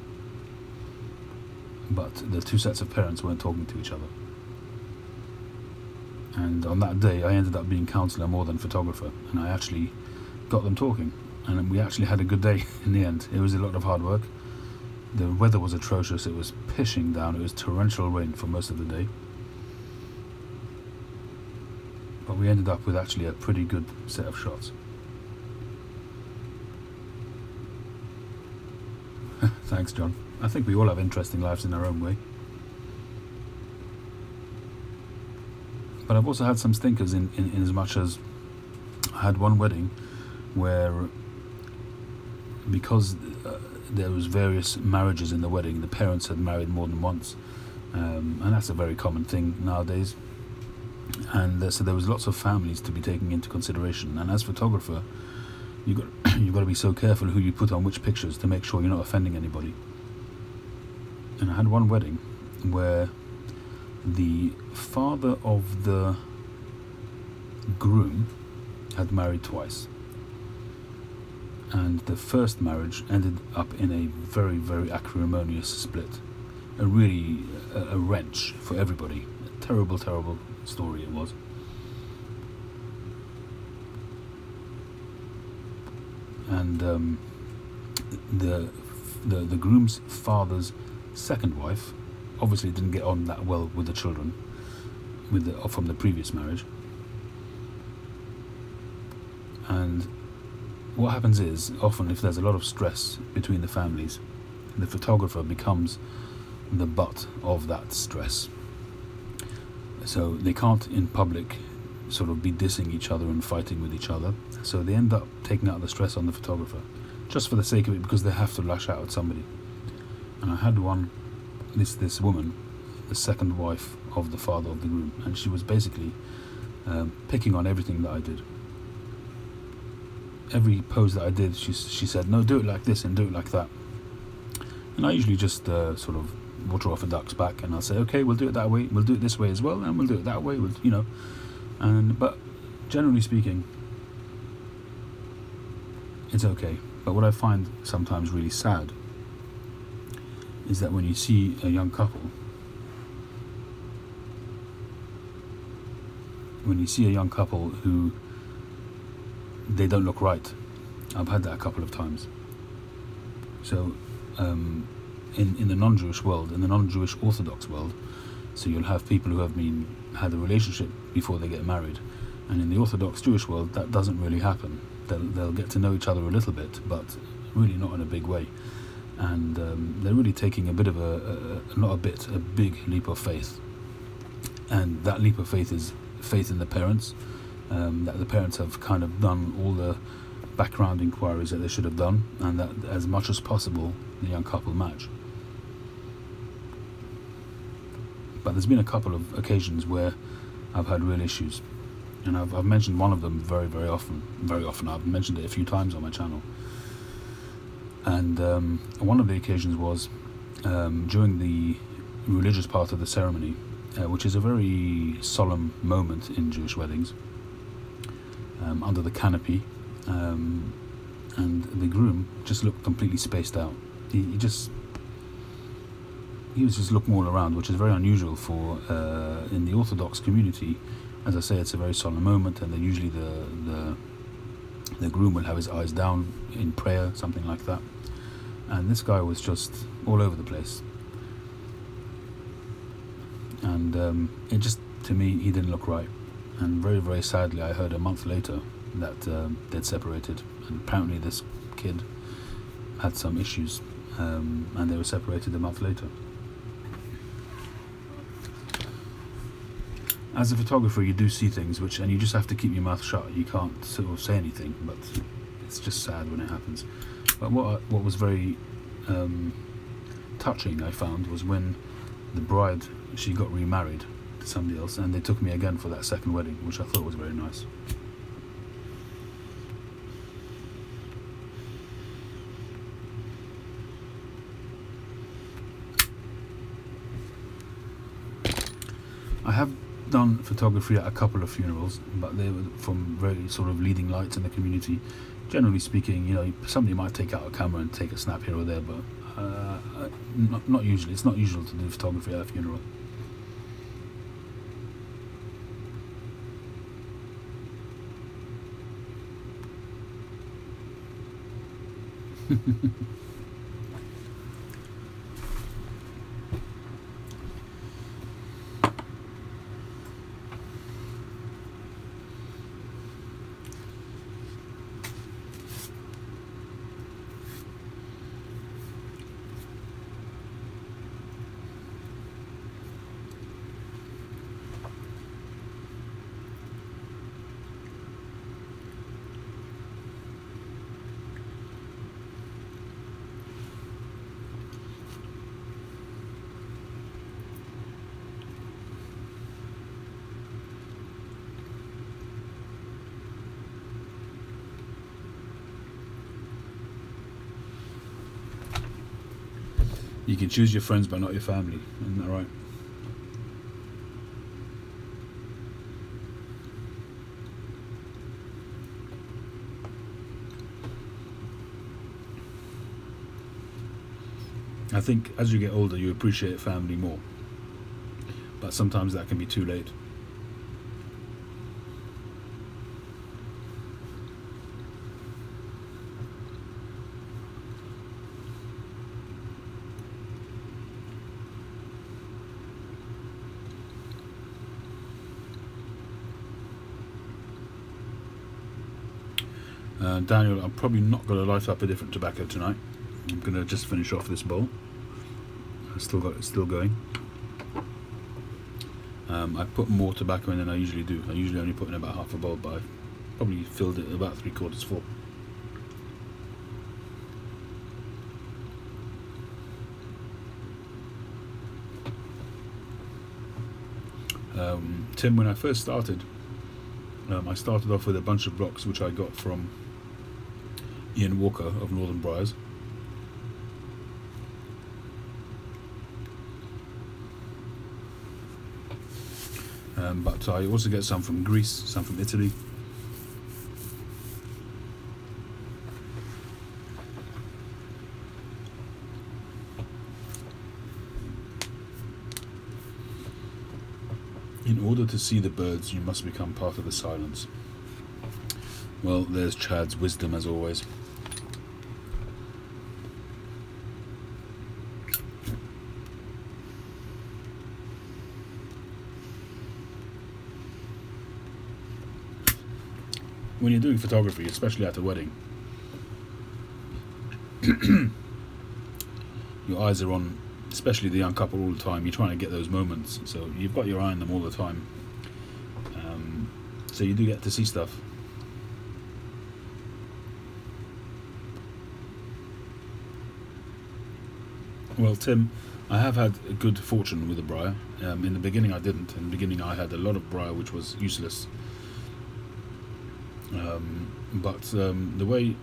but the two sets of parents weren't talking to each other. And on that day, I ended up being counsellor more than photographer, and I actually got them talking. And we actually had a good day in the end. It was a lot of hard work. The weather was atrocious. It was pissing down. It was torrential rain for most of the day. But we ended up with actually a pretty good set of shots. Thanks, John. I think we all have interesting lives in our own way. But I've also had some stinkers in as much as I had one wedding where, because there was various marriages in the wedding. The parents had married more than once, and that's a very common thing nowadays. And so there was lots of families to be taken into consideration. And as photographer, you've got to be so careful who you put on which pictures to make sure you're not offending anybody. And I had one wedding where the father of the groom had married twice, and the first marriage ended up in a very, very acrimonious split. A wrench for everybody. A terrible, terrible story it was. And the groom's father's second wife obviously didn't get on that well with the children from the previous marriage. And what happens is, often if there's a lot of stress between the families, the photographer becomes the butt of that stress. So they can't in public sort of be dissing each other and fighting with each other. So they end up taking out the stress on the photographer, just for the sake of it, because they have to lash out at somebody. And I had this woman, the second wife of the father of the groom, and she was basically picking on everything that I did. Every pose that I did, she said, no, do it like this and do it like that. And I usually just sort of water off a duck's back, and I'll say, okay, we'll do it that way, we'll do it this way as well, and we'll do it that way, but generally speaking, it's okay. But what I find sometimes really sad is that when you see a young couple who they don't look right. I've had that a couple of times. So in the non-Jewish world, in the non-Jewish Orthodox world, so you'll have people who have had a relationship before they get married, and in the Orthodox Jewish world that doesn't really happen. They'll get to know each other a little bit, but really not in a big way. And they're really taking a big leap of faith. And that leap of faith is faith in the parents, that the parents have kind of done all the background inquiries that they should have done, and that as much as possible the young couple match. But there's been a couple of occasions where I've had real issues, and I've mentioned one of them very, very often. I've mentioned it a few times on my channel. And one of the occasions was during the religious part of the ceremony, which is a very solemn moment in Jewish weddings, under the canopy, and the groom just looked completely spaced out. He was just looking all around, which is very unusual for in the Orthodox community. As I say, it's a very solemn moment, and then usually the groom will have his eyes down in prayer, something like that. And this guy was just all over the place. And it just, to me, he didn't look right. And very, very sadly, I heard a month later that they'd separated. And apparently this kid had some issues, and they were separated a month later. As a photographer, you do see things and you just have to keep your mouth shut. You can't sort of say anything, but it's just sad when it happens. But what was very touching, I found, was when the bride, she got remarried to somebody else, and they took me again for that second wedding, which I thought was very nice. I have done photography at a couple of funerals, but they were from very sort of leading lights in the community. Generally speaking, somebody might take out a camera and take a snap here or there, but not usually. It's not usual to do photography at a funeral. You can choose your friends but not your family, isn't that right? I think as you get older you appreciate family more, but sometimes that can be too late. Daniel, I'm probably not going to light up a different tobacco tonight. I'm going to just finish off this bowl. It's still going. I put more tobacco in than I usually do. I usually only put in about half a bowl, but I've probably filled it about 3/4 full. Tim, when I first started, I started off with a bunch of blocks which I got from Ian Walker of Northern Briars. But I also get some from Greece, some from Italy. In order to see the birds, you must become part of the silence. Well, there's Chad's wisdom as always. When you're doing photography, especially at a wedding, your eyes are on, especially the young couple, all the time. You're trying to get those moments, so you've got your eye on them all the time. So you do get to see stuff. Well, Tim, I have had a good fortune with the briar. In the beginning I didn't. In the beginning I had a lot of briar which was useless. But the way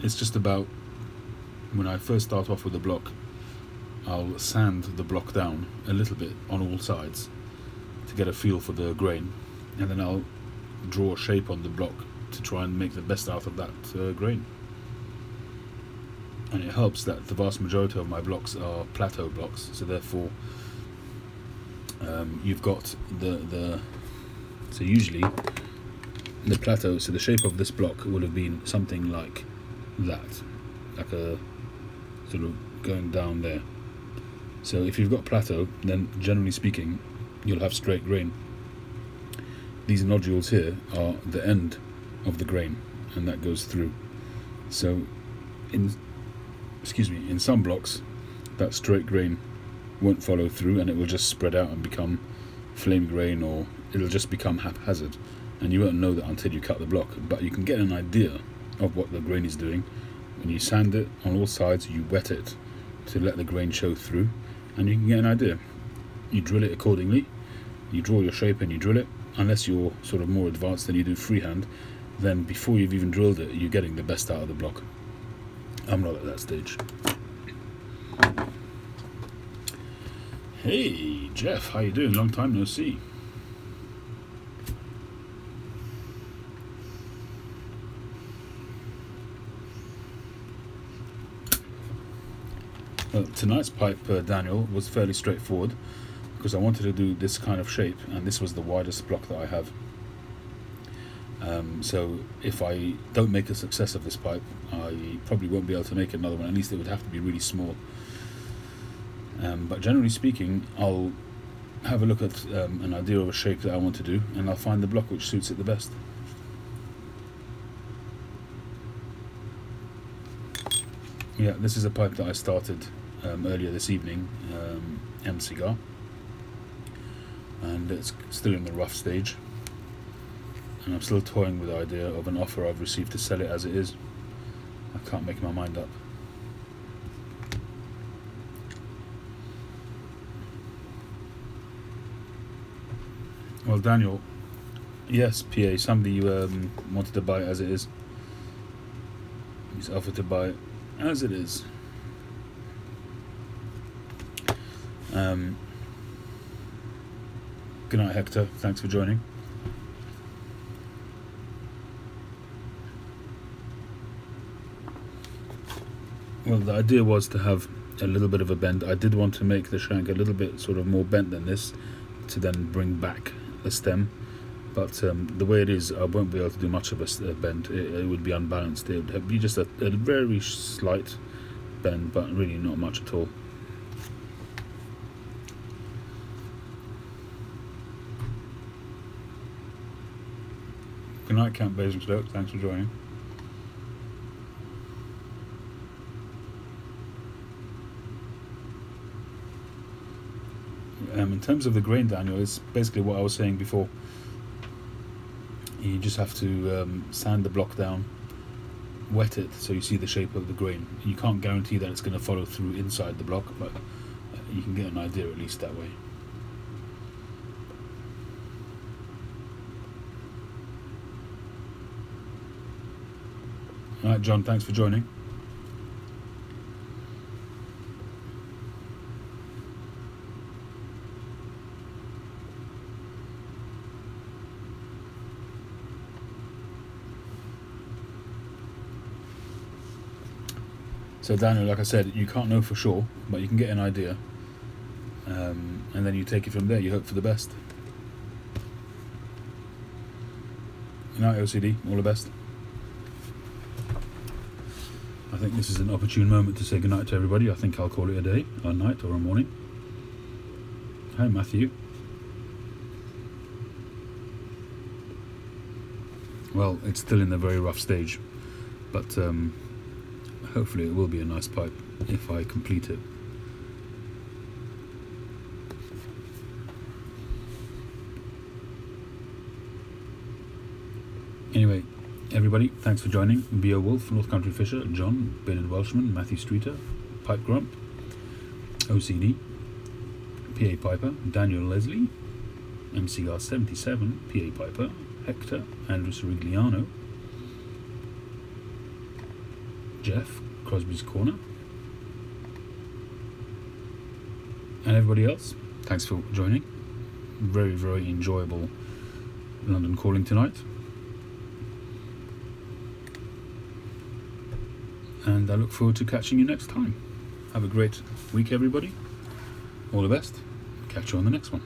it's just about, when I first start off with a block, I'll sand the block down a little bit on all sides to get a feel for the grain, and then I'll draw a shape on the block to try and make the best out of that grain. And it helps that the vast majority of my blocks are plateau blocks, so therefore you've got so usually the plateau, so the shape of this block would have been something like that, like a sort of going down there. So if you've got plateau, then generally speaking you'll have straight grain. These nodules here are the end of the grain, and that goes through. So in some blocks that straight grain won't follow through, and it will just spread out and become flame grain, or it'll just become haphazard, and you won't know that until you cut the block. But you can get an idea of what the grain is doing when you sand it on all sides. You wet it to let the grain show through, and you can get an idea. You drill it accordingly, you draw your shape and you drill it. Unless you're sort of more advanced than you do freehand, then before you've even drilled it you're getting the best out of the block. I'm not at that stage. Hey Jeff, how you doing? Long time no see. Well, tonight's pipe, Daniel, was fairly straightforward, because I wanted to do this kind of shape, and this was the widest block that I have. So if I don't make a success of this pipe, I probably won't be able to make another one. At least it would have to be really small. But generally speaking, I'll have a look at an idea of a shape that I want to do, and I'll find the block which suits it the best. Yeah, this is a pipe that I started earlier this evening, M Cigar, and it's still in the rough stage, and I'm still toying with the idea of an offer I've received to sell it as it is. I can't make my mind up. Well, Daniel, yes, PA, somebody wanted to buy it as it is. He's offered to buy it as it is. Good night, Hector. Thanks for joining. Well, the idea was to have a little bit of a bend. I did want to make the shank a little bit sort of more bent than this to then bring back the stem, but the way it is, I won't be able to do much of a bend. It would be unbalanced. It would be just a very slight bend, but really not much at all. Good night, Camp Basingstoke. Thanks for joining. In terms of the grain, Daniel, it's basically what I was saying before. You just have to sand the block down, wet it so you see the shape of the grain. You can't guarantee that it's going to follow through inside the block, but you can get an idea at least that way. Alright, John, thanks for joining. So Daniel, like I said, you can't know for sure, but you can get an idea, and then you take it from there. You hope for the best. Good night, OCD. All the best. I think this is an opportune moment to say goodnight to everybody. I think I'll call it a day, or a night, or a morning. Hi, Matthew. Well, it's still in a very rough stage, but hopefully it will be a nice pipe if I complete it. Anyway, everybody, thanks for joining. B.O. Wolf, North Country Fisher, John, Bernard Welshman, Matthew Streeter, Pipe Grump, OCD, PA Piper, Daniel Leslie, MCR 77, PA Piper, Hector, Andrew Sirigliano, Jeff, Crosby's Corner, and everybody else, thanks for joining. Very, very enjoyable London calling tonight. And I look forward to catching you next time. Have a great week, everybody. All the best. Catch you on the next one.